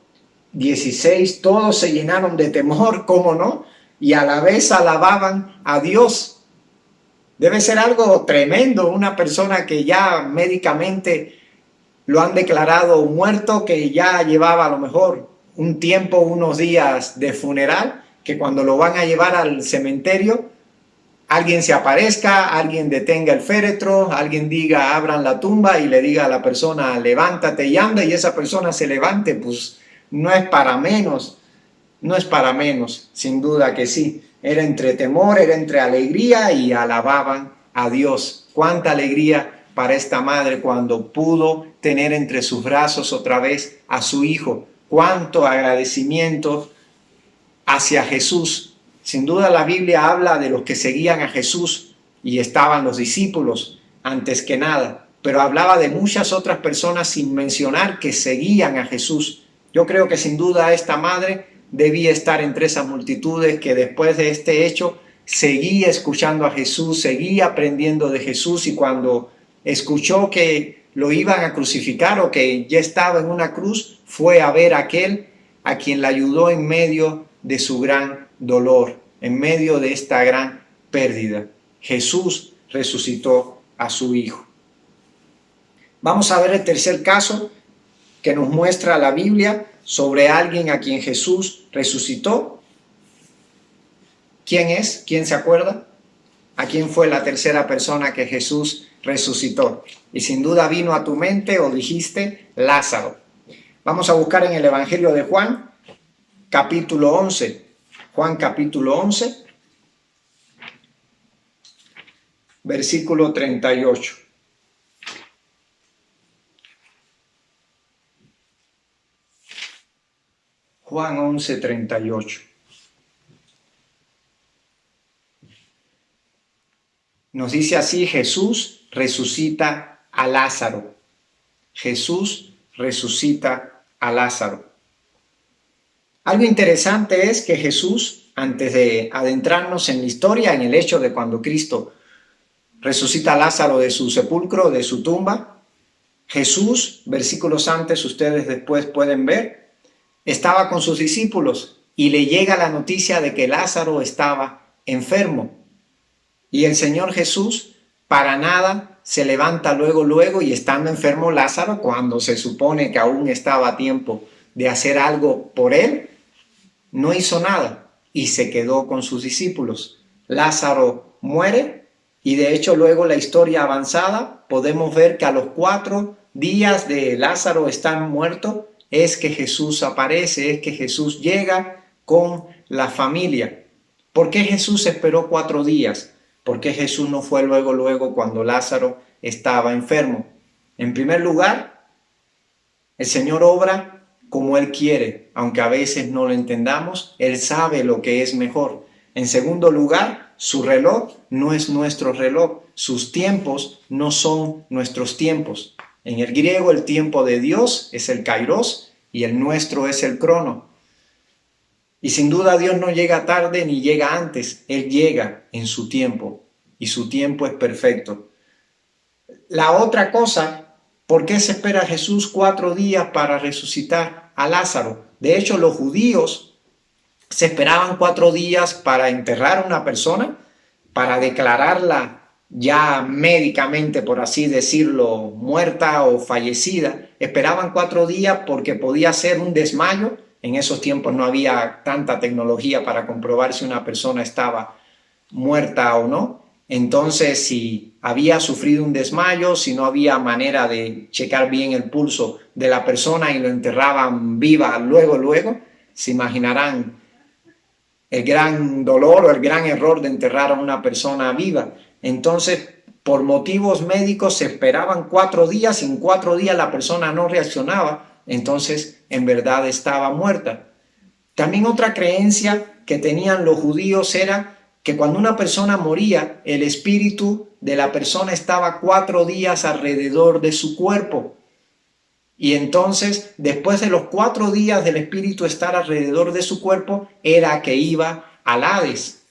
16, todos se llenaron de temor, ¿cómo no? Y a la vez alababan a Dios. Debe ser algo tremendo, una persona que ya médicamente lo han declarado muerto, que ya llevaba a lo mejor un tiempo, unos días de funeral, que cuando lo van a llevar al cementerio, alguien se aparezca, alguien detenga el féretro, alguien diga abran la tumba y le diga a la persona levántate y anda, y esa persona se levante. Pues no es para menos, no es para menos, sin duda que sí. Era entre temor, era entre alegría, y alababan a Dios. Cuánta alegría para esta madre cuando pudo tener entre sus brazos otra vez a su hijo. Cuánto agradecimiento hacia Jesús. Sin duda la Biblia habla de los que seguían a Jesús, y estaban los discípulos antes que nada, pero hablaba de muchas otras personas sin mencionar que seguían a Jesús. Yo creo que sin duda esta madre debía estar entre esas multitudes que después de este hecho seguía escuchando a Jesús, seguía aprendiendo de Jesús, y cuando escuchó que lo iban a crucificar o que ya estaba en una cruz, fue a ver a aquel a quien la ayudó en medio de su gran dolor, en medio de esta gran pérdida. Jesús resucitó a su hijo. Vamos a ver el tercer caso que nos muestra la Biblia sobre alguien a quien Jesús resucitó. ¿Quién es? ¿Quién se acuerda? ¿A quién fue la tercera persona que Jesús resucitó? Y sin duda vino a tu mente o dijiste Lázaro. Vamos a buscar en el Evangelio de Juan, capítulo 11. Juan capítulo 11, versículo 38. Juan 11, 38. Nos dice así: Jesús resucita a Lázaro. Jesús resucita a Lázaro. Algo interesante es que Jesús, antes de adentrarnos en la historia, en el hecho de cuando Cristo resucita a Lázaro de su sepulcro, de su tumba, Jesús, versículos antes, ustedes después pueden ver, estaba con sus discípulos y le llega la noticia de que Lázaro estaba enfermo. Y el Señor Jesús para nada se levanta luego, y estando enfermo Lázaro, cuando se supone que aún estaba a tiempo de hacer algo por él, no hizo nada y se quedó con sus discípulos. Lázaro muere, y de hecho luego la historia avanzada podemos ver que a los 4 días de Lázaro estar muerto es que Jesús aparece, es que Jesús llega con la familia. ¿Por qué Jesús esperó 4 días? ¿Por qué Jesús no fue luego cuando Lázaro estaba enfermo? En primer lugar, el Señor obra como Él quiere, aunque a veces no lo entendamos. Él sabe lo que es mejor. En segundo lugar, su reloj no es nuestro reloj. Sus tiempos no son nuestros tiempos. En el griego, el tiempo de Dios es el kairos y el nuestro es el crono. Y sin duda Dios no llega tarde ni llega antes. Él llega en su tiempo, y su tiempo es perfecto. La otra cosa ¿Por qué se espera Jesús 4 días para resucitar a Lázaro? De hecho, los judíos se esperaban 4 días para enterrar a una persona, para declararla ya médicamente, por así decirlo, muerta o fallecida. Esperaban 4 días porque podía ser un desmayo. En esos tiempos no había tanta tecnología para comprobar si una persona estaba muerta o no. Entonces, si había sufrido un desmayo, si no había manera de checar bien el pulso de la persona y lo enterraban viva luego, se imaginarán el gran dolor o el gran error de enterrar a una persona viva. Entonces, por motivos médicos se esperaban 4 días, y en 4 días la persona no reaccionaba, entonces en verdad estaba muerta. También otra creencia que tenían los judíos era que cuando una persona moría, el espíritu de la persona estaba 4 días alrededor de su cuerpo. Y entonces, después de los 4 días del espíritu estar alrededor de su cuerpo, era que iba al Hades.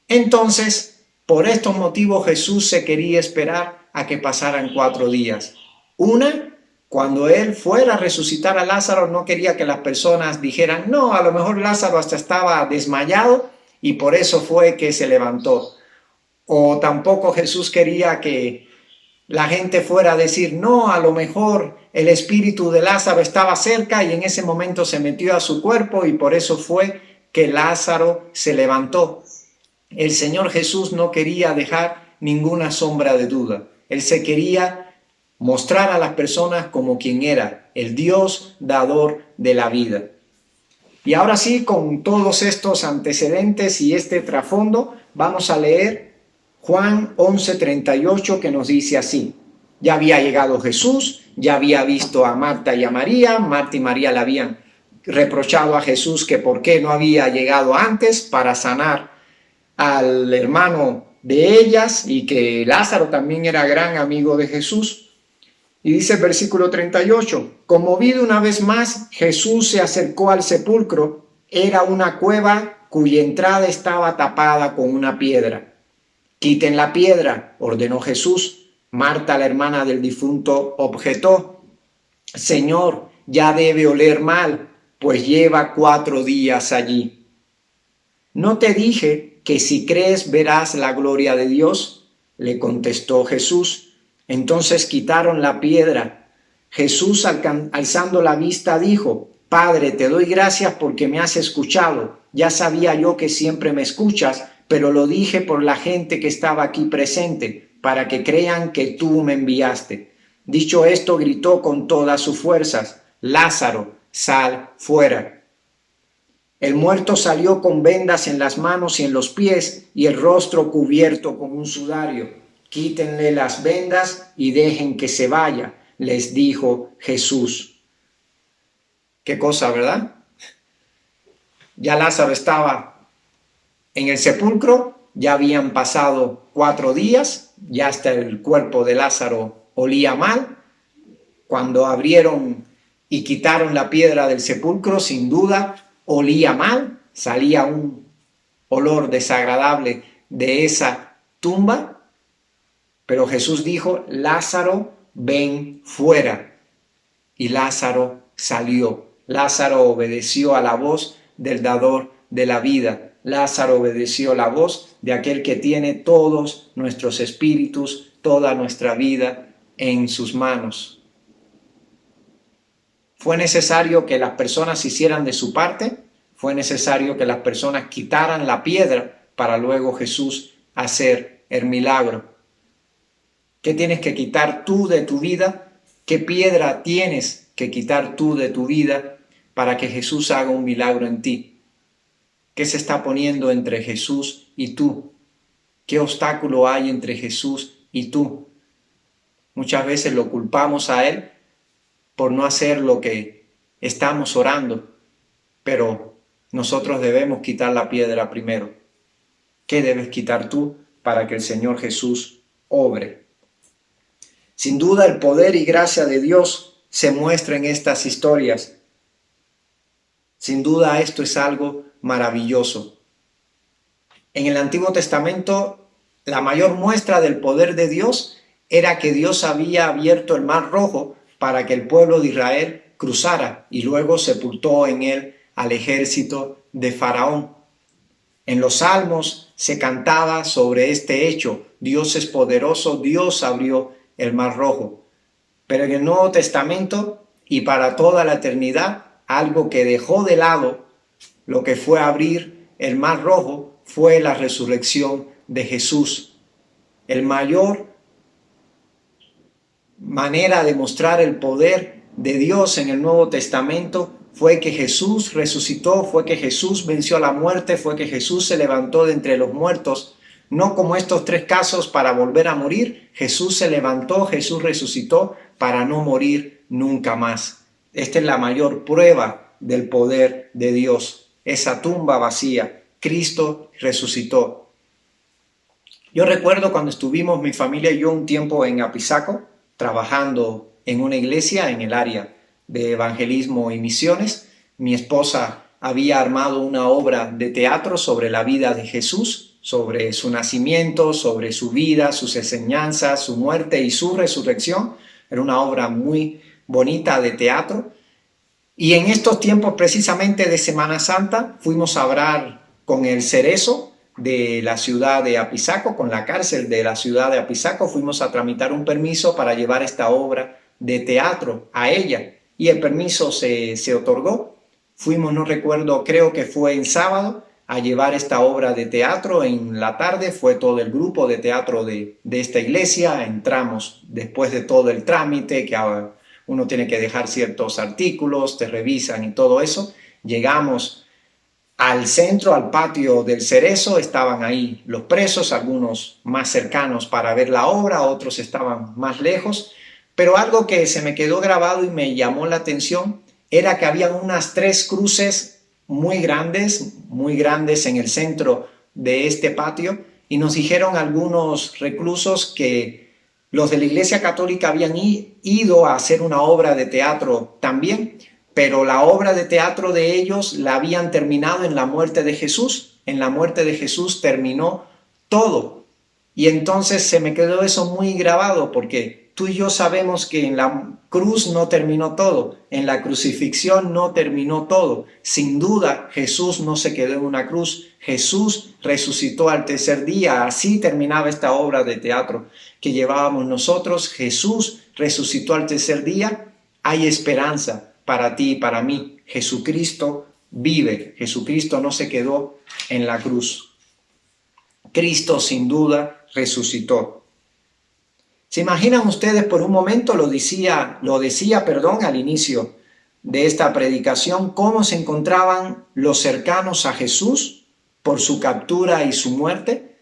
Entonces, por estos motivos Jesús se quería esperar a que pasaran 4 días. Una, cuando él fuera a resucitar a Lázaro, no quería que las personas dijeran, no, a lo mejor Lázaro hasta estaba desmayado y por eso fue que se levantó. O tampoco Jesús quería que la gente fuera a decir, no, a lo mejor el espíritu de Lázaro estaba cerca y en ese momento se metió a su cuerpo y por eso fue que Lázaro se levantó. El Señor Jesús no quería dejar ninguna sombra de duda. Él se quería mostrar a las personas como quien era, el Dios dador de la vida. Y ahora sí, con todos estos antecedentes y este trasfondo, vamos a leer Juan 11:38, que nos dice así: ya había llegado Jesús, ya había visto a Marta y a María. Marta y María le habían reprochado a Jesús que por qué no había llegado antes para sanar al hermano de ellas, y que Lázaro también era gran amigo de Jesús. Y dice el versículo 38, conmovido una vez más, Jesús se acercó al sepulcro. Era una cueva cuya entrada estaba tapada con una piedra. Quiten la piedra, ordenó Jesús. Marta, la hermana del difunto, objetó, Señor, ya debe oler mal, pues lleva 4 días allí. ¿No te dije que si crees verás la gloria de Dios? Le contestó Jesús. Entonces quitaron la piedra. Jesús, alzando la vista, dijo, Padre, te doy gracias porque me has escuchado. Ya sabía yo que siempre me escuchas, pero lo dije por la gente que estaba aquí presente, para que crean que tú me enviaste. Dicho esto, gritó con todas sus fuerzas, Lázaro, sal fuera. El muerto salió con vendas en las manos y en los pies y el rostro cubierto con un sudario. Quítenle las vendas y dejen que se vaya, les dijo Jesús. Qué cosa, ¿verdad? Ya Lázaro estaba en el sepulcro, ya habían pasado 4 días, ya hasta el cuerpo de Lázaro olía mal. Cuando abrieron y quitaron la piedra del sepulcro, sin duda olía mal, salía un olor desagradable de esa tumba. Pero Jesús dijo, Lázaro, ven fuera. Y Lázaro salió. Lázaro obedeció a la voz del dador de la vida. Lázaro obedeció la voz de aquel que tiene todos nuestros espíritus, toda nuestra vida en sus manos. Fue necesario que las personas hicieran de su parte. Fue necesario que las personas quitaran la piedra para luego Jesús hacer el milagro. ¿Qué tienes que quitar tú de tu vida? ¿Qué piedra tienes que quitar tú de tu vida para que Jesús haga un milagro en ti? ¿Qué se está poniendo entre Jesús y tú? ¿Qué obstáculo hay entre Jesús y tú? Muchas veces lo culpamos a Él por no hacer lo que estamos orando, pero nosotros debemos quitar la piedra primero. ¿Qué debes quitar tú para que el Señor Jesús obre? Sin duda el poder y gracia de Dios se muestra en estas historias. Sin duda esto es algo maravilloso. En el Antiguo Testamento, la mayor muestra del poder de Dios era que Dios había abierto el Mar Rojo para que el pueblo de Israel cruzara y luego sepultó en él al ejército de Faraón. En los Salmos se cantaba sobre este hecho: Dios es poderoso, Dios abrió el Mar Rojo. Pero en el Nuevo Testamento y para toda la eternidad, algo que dejó de lado lo que fue abrir el Mar Rojo fue la resurrección de Jesús. El mayor manera de mostrar el poder de Dios en el Nuevo Testamento fue que Jesús resucitó, fue que Jesús venció la muerte, fue que Jesús se levantó de entre los muertos. No como estos 3 casos para volver a morir. Jesús se levantó, Jesús resucitó para no morir nunca más. Esta es la mayor prueba del poder de Dios. Esa tumba vacía, Cristo resucitó. Yo recuerdo cuando estuvimos mi familia y yo un tiempo en Apizaco, trabajando en una iglesia en el área de evangelismo y misiones. Mi esposa había armado una obra de teatro sobre la vida de Jesús, sobre su nacimiento, sobre su vida, sus enseñanzas, su muerte y su resurrección. Era una obra muy bonita de teatro. Y en estos tiempos precisamente de Semana Santa fuimos a orar con el Cerezo de la ciudad de Apizaco, con la cárcel de la ciudad de Apizaco. Fuimos a tramitar un permiso para llevar esta obra de teatro a ella y el permiso se otorgó. Fuimos, no recuerdo, creo que fue en sábado, a llevar esta obra de teatro. En la tarde fue todo el grupo de teatro de esta iglesia. Entramos después de todo el trámite, que uno tiene que dejar ciertos artículos, te revisan y todo eso. Llegamos al centro, al patio del Cerezo. Estaban ahí los presos, algunos más cercanos para ver la obra, otros estaban más lejos. Pero algo que se me quedó grabado y me llamó la atención era que habían unas 3 cruces muy grandes en el centro de este patio, y nos dijeron algunos reclusos que los de la Iglesia Católica habían ido a hacer una obra de teatro también, pero la obra de teatro de ellos la habían terminado en la muerte de Jesús. En la muerte de Jesús terminó todo. Y entonces se me quedó eso muy grabado, porque tú y yo sabemos que en la cruz no terminó todo, en la crucifixión no terminó todo. Sin duda, Jesús no se quedó en una cruz, Jesús resucitó al tercer día. Así terminaba esta obra de teatro que llevábamos nosotros. Jesús resucitó al tercer día. Hay esperanza para ti y para mí. Jesucristo vive, Jesucristo no se quedó en la cruz. Cristo sin duda resucitó. ¿Se imaginan ustedes por un momento, lo decía, al inicio de esta predicación, cómo se encontraban los cercanos a Jesús por su captura y su muerte?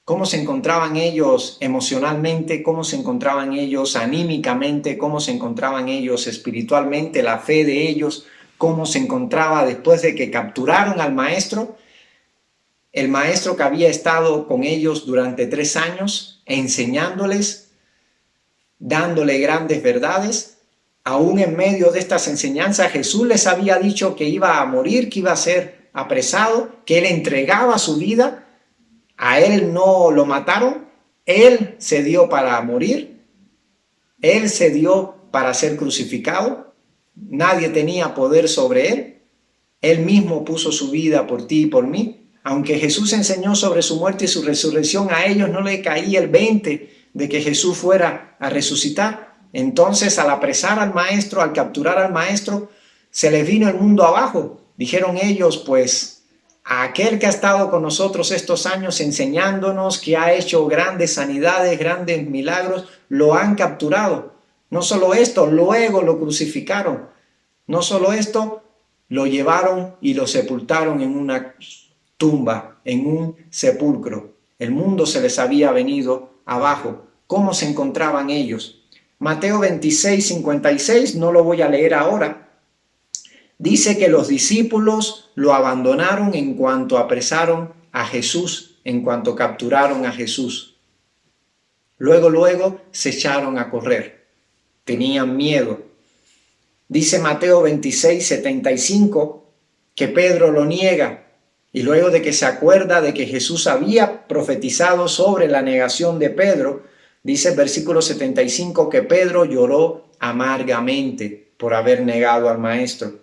¿Cómo se encontraban ellos emocionalmente? ¿Cómo se encontraban ellos anímicamente? ¿Cómo se encontraban ellos espiritualmente? La fe de ellos, ¿cómo se encontraba después de que capturaron al maestro? El maestro que había estado con ellos durante 3 años, enseñándoles, dándole grandes verdades. Aún en medio de estas enseñanzas, Jesús les había dicho que iba a morir, que iba a ser apresado, que él entregaba su vida. A él no lo mataron, él se dio para morir, él se dio para ser crucificado. Nadie tenía poder sobre él. Él mismo puso su vida por ti y por mí. Aunque Jesús enseñó sobre su muerte y su resurrección, a ellos no le caía el 20 de que Jesús fuera a resucitar. Entonces, al apresar al maestro, al capturar al maestro, se les vino el mundo abajo. Dijeron ellos, pues, a aquel que ha estado con nosotros estos años enseñándonos, que ha hecho grandes sanidades, grandes milagros, lo han capturado. No solo esto, luego lo crucificaron. No solo esto, lo llevaron y lo sepultaron en una tumba, en un sepulcro. El mundo se les había venido abajo. ¿Cómo se encontraban ellos? Mateo 26, 56, no lo voy a leer ahora. Dice que los discípulos lo abandonaron en cuanto apresaron a Jesús, en cuanto capturaron a Jesús. Luego se echaron a correr. Tenían miedo. Dice Mateo 26, 75, que Pedro lo niega. Y luego de que se acuerda de que Jesús había profetizado sobre la negación de Pedro, Dice el versículo 75 que Pedro lloró amargamente por haber negado al maestro.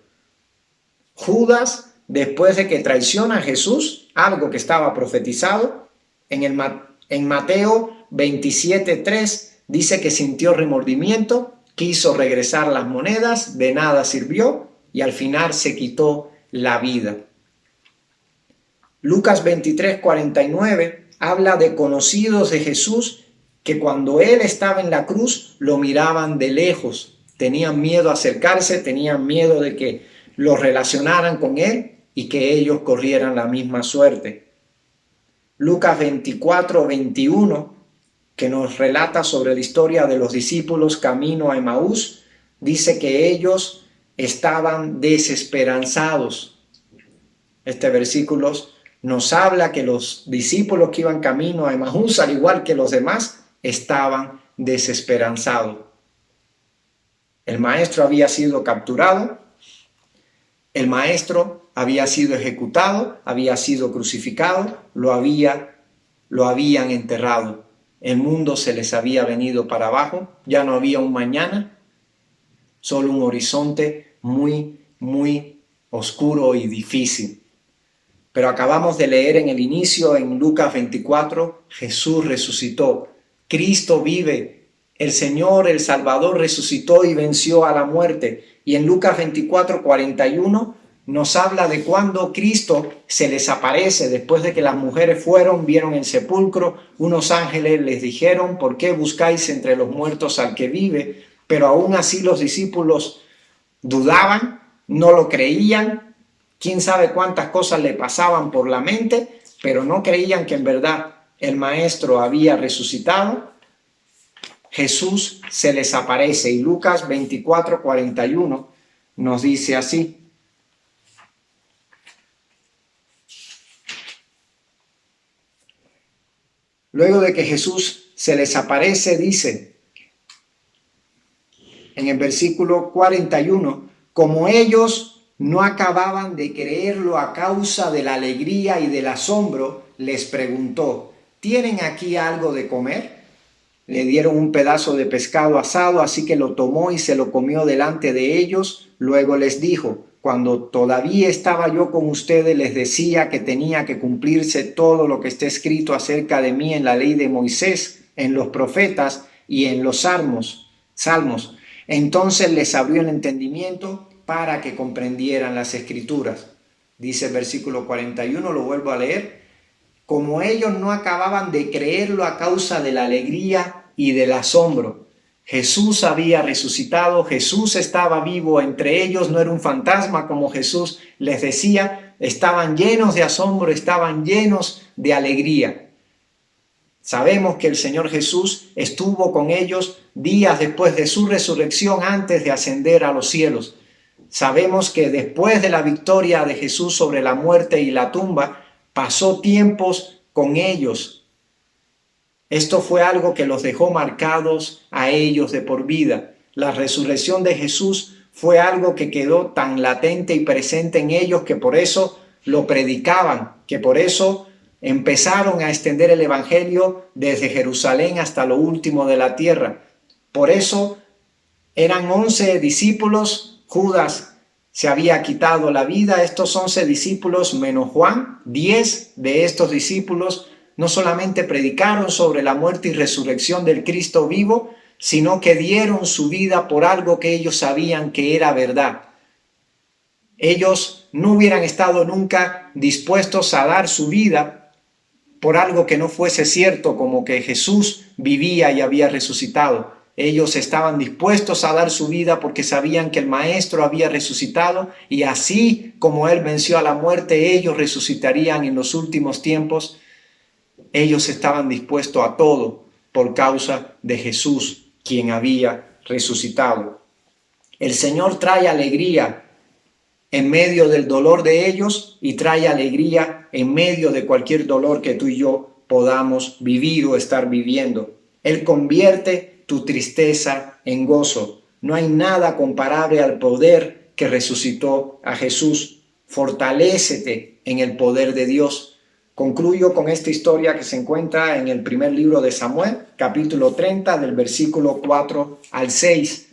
Judas, después de que traiciona a Jesús, algo que estaba profetizado, en Mateo 27:3 dice que sintió remordimiento, quiso regresar las monedas, de nada sirvió y al final se quitó la vida. Lucas 23:49 habla de conocidos de Jesús que cuando él estaba en la cruz lo miraban de lejos, tenían miedo a acercarse, tenían miedo de que lo relacionaran con él y que ellos corrieran la misma suerte. Lucas 24:21, que nos relata sobre la historia de los discípulos camino a Emaús, dice que ellos estaban desesperanzados. Este versículo nos habla que los discípulos que iban camino a Emaús, al igual que los demás, estaban desesperanzados. El maestro había sido capturado, el maestro había sido ejecutado, había sido crucificado, lo habían enterrado. El mundo se les había venido para abajo, ya no había un mañana, solo un horizonte muy, muy oscuro y difícil. Pero acabamos de leer en el inicio, en Lucas 24, Jesús resucitó, Cristo vive, el Señor, el Salvador resucitó y venció a la muerte. Y en Lucas 24:41 nos habla de cuando Cristo se les aparece después de que las mujeres vieron el sepulcro. Unos ángeles les dijeron: ¿por qué buscáis entre los muertos al que vive? Pero aún así los discípulos dudaban, no lo creían. Quién sabe cuántas cosas le pasaban por la mente, pero no creían que en verdad el maestro había resucitado. Jesús se les aparece y Lucas 24:41 nos dice así: luego de que Jesús se les aparece, dice en el versículo 41, como ellos no acababan de creerlo a causa de la alegría y del asombro, les preguntó: ¿tienen aquí algo de comer? Le dieron un pedazo de pescado asado, así que lo tomó y se lo comió delante de ellos. Luego les dijo: cuando todavía estaba yo con ustedes, les decía que tenía que cumplirse todo lo que está escrito acerca de mí en la ley de Moisés, en los profetas y en los salmos. Entonces les abrió el entendimiento para que comprendieran las escrituras. Dice el versículo 41, lo vuelvo a leer: como ellos no acababan de creerlo a causa de la alegría y del asombro. Jesús había resucitado, Jesús estaba vivo entre ellos, no era un fantasma como Jesús les decía, estaban llenos de asombro, estaban llenos de alegría. Sabemos que el Señor Jesús estuvo con ellos días después de su resurrección, antes de ascender a los cielos. Sabemos que después de la victoria de Jesús sobre la muerte y la tumba, pasó tiempos con ellos. Esto fue algo que los dejó marcados a ellos de por vida. La resurrección de Jesús fue algo que quedó tan latente y presente en ellos que por eso lo predicaban, que por eso empezaron a extender el evangelio desde Jerusalén hasta lo último de la tierra. Por eso eran 11 discípulos, Judas se había quitado la vida. Estos 11 discípulos menos Juan, 10 de estos discípulos no solamente predicaron sobre la muerte y resurrección del Cristo vivo, sino que dieron su vida por algo que ellos sabían que era verdad. Ellos no hubieran estado nunca dispuestos a dar su vida por algo que no fuese cierto, como que Jesús vivía y había resucitado. Ellos estaban dispuestos a dar su vida porque sabían que el Maestro había resucitado, y así como Él venció a la muerte, ellos resucitarían en los últimos tiempos. Ellos estaban dispuestos a todo por causa de Jesús, quien había resucitado. El Señor trae alegría en medio del dolor de ellos y trae alegría en medio de cualquier dolor que tú y yo podamos vivir o estar viviendo. Él convierte tu tristeza en gozo. No hay nada comparable al poder que resucitó a Jesús. Fortalécete en el poder de Dios. Concluyo con esta historia que se encuentra en el primer libro de Samuel, capítulo 30, del versículo 4 al 6.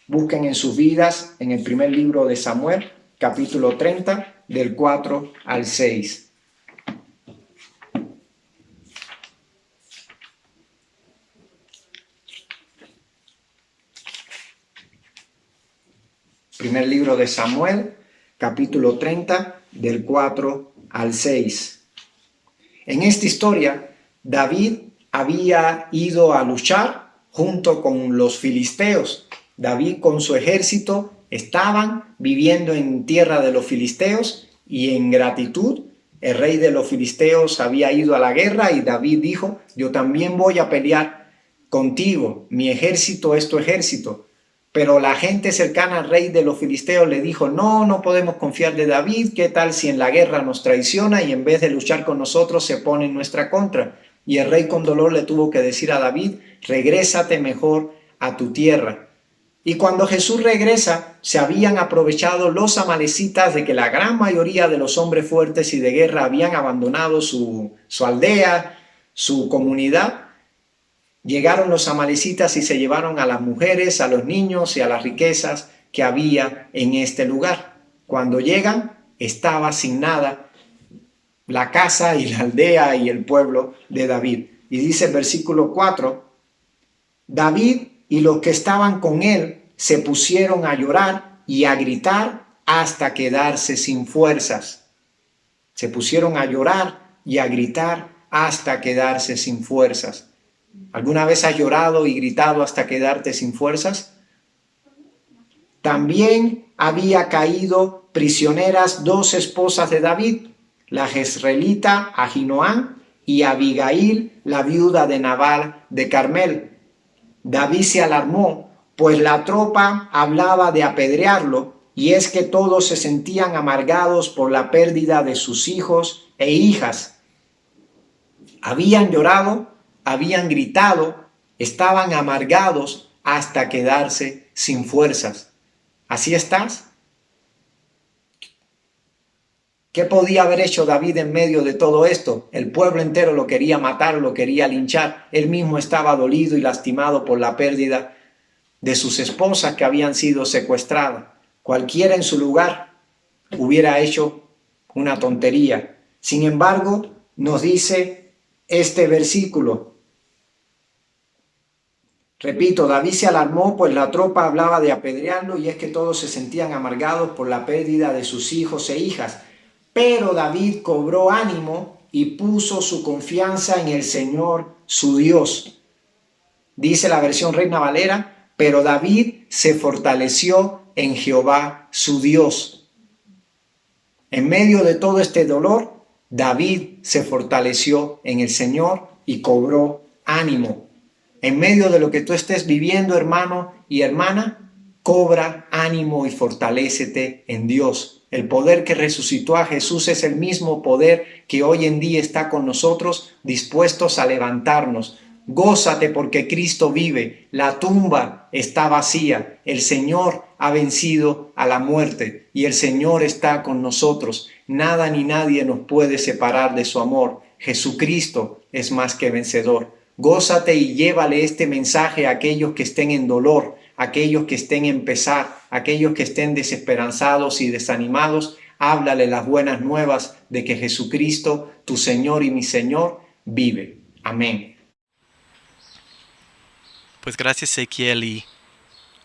Busquen en sus vidas en el primer libro de Samuel, capítulo 30, del 4 al 6. Primer libro de Samuel, capítulo 30, del 4 al 6. En esta historia, David había ido a luchar junto con los filisteos. David con su ejército estaban viviendo en tierra de los filisteos y en gratitud el rey de los filisteos había ido a la guerra y David dijo: yo también voy a pelear contigo, mi ejército es tu ejército. Pero la gente cercana al rey de los filisteos le dijo: no podemos confiar de David, ¿qué tal si en la guerra nos traiciona y en vez de luchar con nosotros se pone en nuestra contra? Y el rey con dolor le tuvo que decir a David: regrésate mejor a tu tierra. Y cuando Jesús regresa, se habían aprovechado los amalecitas de que la gran mayoría de los hombres fuertes y de guerra habían abandonado su aldea, su comunidad. Llegaron los amalecitas y se llevaron a las mujeres, a los niños y a las riquezas que había en este lugar. Cuando llegan, estaba sin nada la casa y la aldea y el pueblo de David. Y dice el versículo 4, David y los que estaban con él se pusieron a llorar y a gritar hasta quedarse sin fuerzas. Se pusieron a llorar y a gritar hasta quedarse sin fuerzas. ¿Alguna vez has llorado y gritado hasta quedarte sin fuerzas? También había caído prisioneras 2 esposas de David, la jezreelita Ahinoam y Abigail, la viuda de Nabal de Carmel. David se alarmó, pues la tropa hablaba de apedrearlo, y es que todos se sentían amargados por la pérdida de sus hijos e hijas. Habían llorado, habían gritado, estaban amargados hasta quedarse sin fuerzas. ¿Así estás? ¿Qué podía haber hecho David en medio de todo esto? El pueblo entero lo quería matar, lo quería linchar. Él mismo estaba dolido y lastimado por la pérdida de sus esposas que habían sido secuestradas. Cualquiera en su lugar hubiera hecho una tontería. Sin embargo, nos dice este versículo. Repito, David se alarmó, pues la tropa hablaba de apedrearlo, y es que todos se sentían amargados por la pérdida de sus hijos e hijas. Pero David cobró ánimo y puso su confianza en el Señor, su Dios. Dice la versión Reina Valera: pero David se fortaleció en Jehová, su Dios. En medio de todo este dolor, David se fortaleció en el Señor y cobró ánimo. En medio de lo que tú estés viviendo, hermano y hermana, cobra ánimo y fortalécete en Dios. El poder que resucitó a Jesús es el mismo poder que hoy en día está con nosotros, dispuestos a levantarnos. Gózate porque Cristo vive, la tumba está vacía, el Señor ha vencido a la muerte y el Señor está con nosotros. Nada ni nadie nos puede separar de su amor. Jesucristo es más que vencedor. Gózate y llévale este mensaje a aquellos que estén en dolor, a aquellos que estén en pesar, a aquellos que estén desesperanzados y desanimados. Háblale las buenas nuevas de que Jesucristo, tu Señor y mi Señor, vive. Amén. Pues gracias, Ezequiel. Y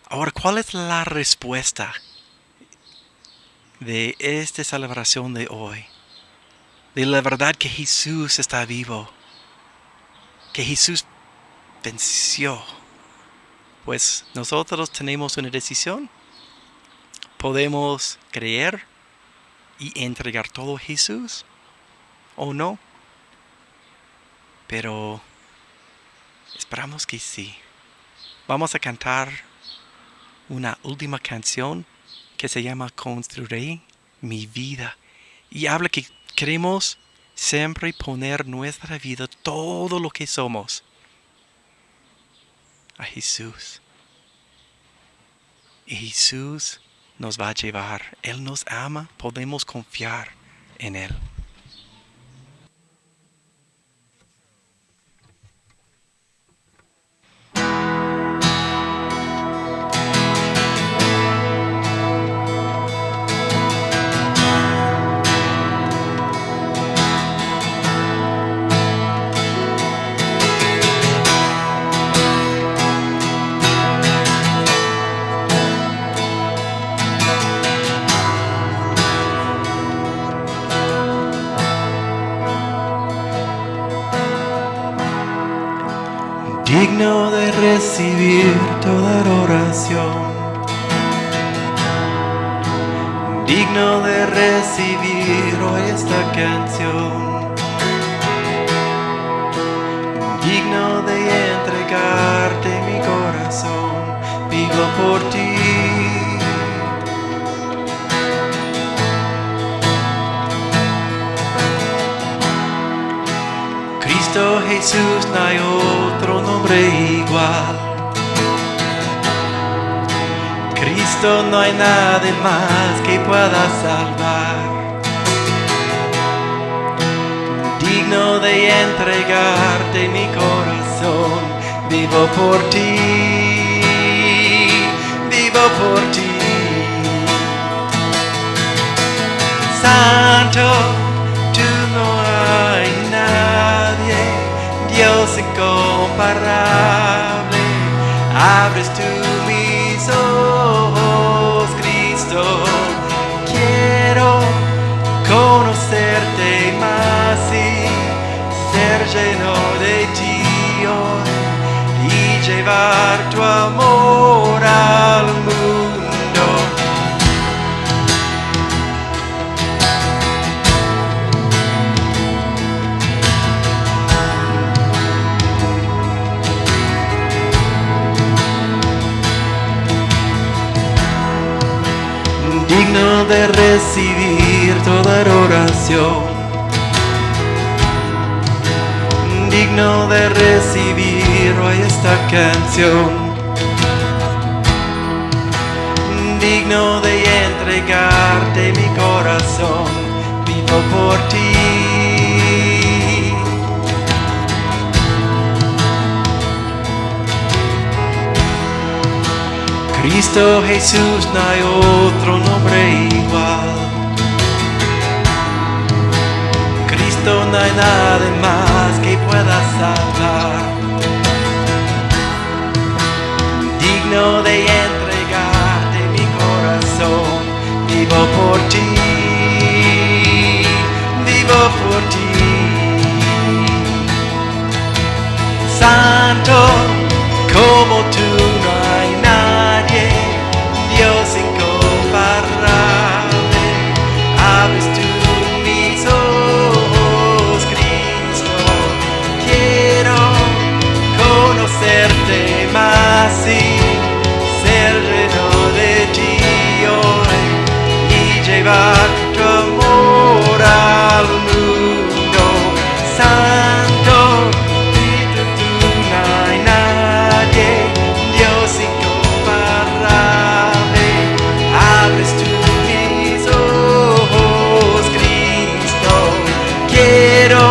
ahora, ¿cuál es la respuesta de esta celebración de hoy? De la verdad que Jesús está vivo, que Jesús venció. Pues nosotros tenemos una decisión. Podemos creer y entregar todo a Jesús o no. Pero esperamos que sí. Vamos a cantar una última canción que se llama Construiré mi vida. Y habla que queremos siempre poner nuestra vida, todo lo que somos, a Jesús. Y Jesús nos va a llevar. Él nos ama, podemos confiar en Él. digno de recibir toda adoración, digno de recibir hoy esta canción, digno de entregarte mi corazón, vivo por ti. Cristo Jesús, no hay otro nombre igual. Cristo, no hay nadie más que pueda salvar. Digno de entregarte mi corazón, vivo por ti, vivo por ti. Santo, tú no hay nadie, Dios incomparable, abres tú mis ojos, Cristo, quiero conocerte más y ser lleno de ti hoy y llevar tu amor al mundo. Digno de recibir toda adoración, digno de recibir hoy esta canción, digno de entregarte mi corazón, vivo por ti. Cristo Jesús, no hay otro nombre igual. Cristo, no hay nadie más que pueda salvar. Digno de entregarte mi corazón, vivo por ti, vivo por ti. Santo, como tú no hay nadie, Dios incomparable, abres tú mis ojos, Cristo, quiero conocerte más y ser lleno de ti hoy y llevar tu amor al mundo. Santo, tú no hay nadie, Dios incomparable, abres tú mis ojos, Cristo, quiero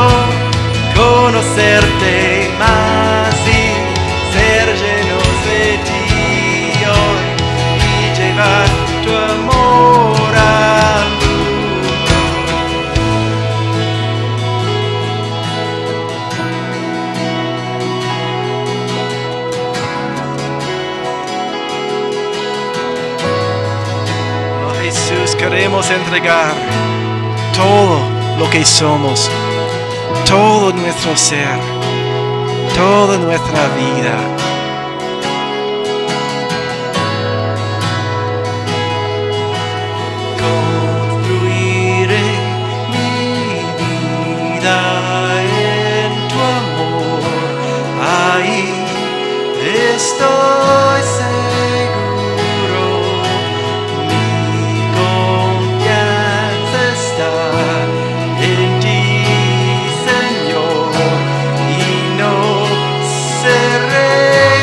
conocerte más y ser llenos de ti hoy y llevar tu amor al mundo. Oh, Jesús, queremos entregar todo lo que somos, todo nuestro ser, toda nuestra vida. Construiré mi vida en tu amor, ahí estoy seguro, mi confianza está en ti, Señor, y no seré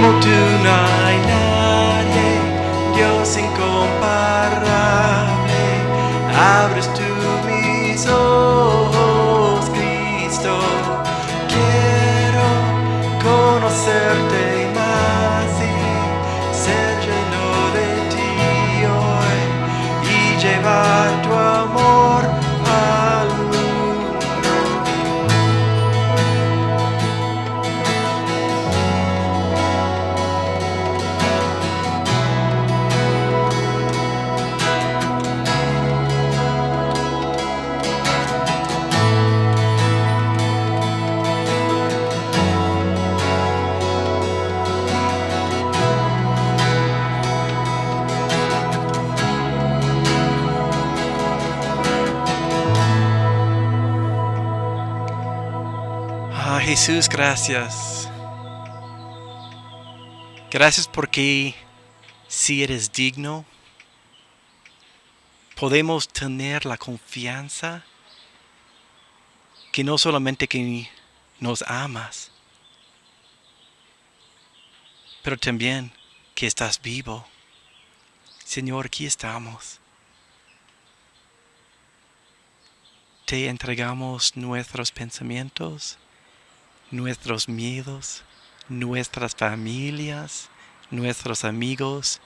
Como tú no hay nadie, Dios incomparable. Abres tú mis ojos, Cristo. Quiero conocerte más y ser lleno de ti hoy y llevar tu amor al mundo. Ah, Jesús, gracias. Gracias porque si eres digno, podemos tener la confianza que no solamente que nos amas, pero también que estás vivo. Señor, aquí estamos. Te entregamos nuestros pensamientos, nuestros miedos, nuestras familias, nuestros amigos,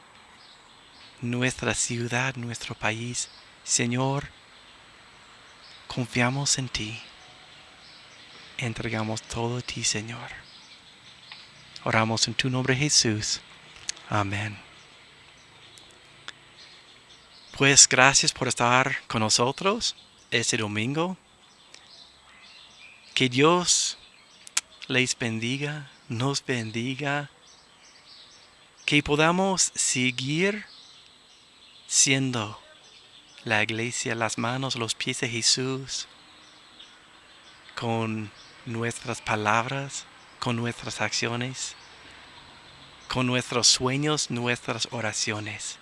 nuestra ciudad, nuestro país. Señor, confiamos en ti. Entregamos todo a ti, Señor. Oramos en tu nombre, Jesús. Amén. Pues gracias por estar con nosotros este domingo. Que Dios les bendiga, nos bendiga. Que podamos seguir siendo la iglesia, las manos, los pies de Jesús, con nuestras palabras, con nuestras acciones, con nuestros sueños, nuestras oraciones.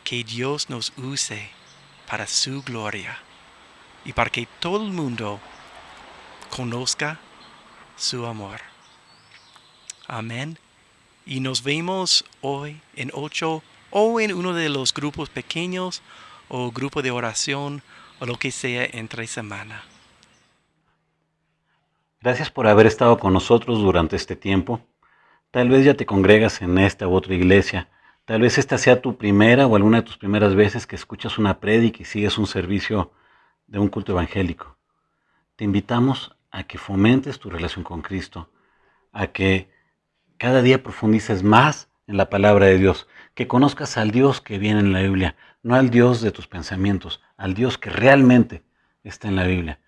Que Dios nos use para su gloria y para que todo el mundo conozca su amor. Amén. Y nos vemos hoy en 8 o en uno de los grupos pequeños o grupo de oración o lo que sea entre semana. Gracias por haber estado con nosotros durante este tiempo. Tal vez ya te congregas en esta u otra iglesia. Tal vez esta sea tu primera o alguna de tus primeras veces que escuchas una prédica y sigues un servicio de un culto evangélico. Te invitamos a que fomentes tu relación con Cristo, a que cada día profundices más en la palabra de Dios, que conozcas al Dios que viene en la Biblia, no al Dios de tus pensamientos, al Dios que realmente está en la Biblia.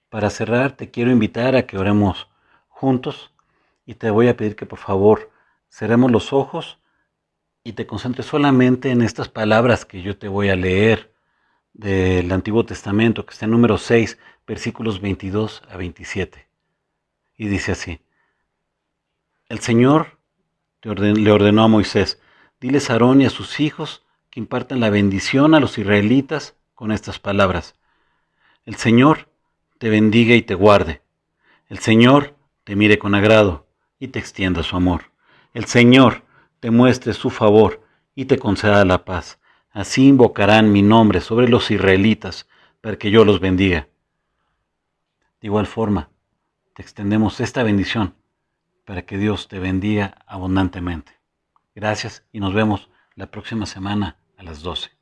Para cerrar, te quiero invitar a que oremos juntos y te voy a pedir que por favor cerremos los ojos y te concentres solamente en estas palabras que yo te voy a leer del Antiguo Testamento, que está en Números 6, versículos 22 a 27. Y dice así: El Señor le ordenó a Moisés: diles a Aarón y a sus hijos que impartan la bendición a los israelitas con estas palabras: El Señor te bendiga y te guarde. El Señor te mire con agrado y te extienda su amor. El Señor te muestre su favor y te conceda la paz. Así invocarán mi nombre sobre los israelitas para que yo los bendiga. De igual forma, te extendemos esta bendición para que Dios te bendiga abundantemente. Gracias y nos vemos la próxima semana a las 12.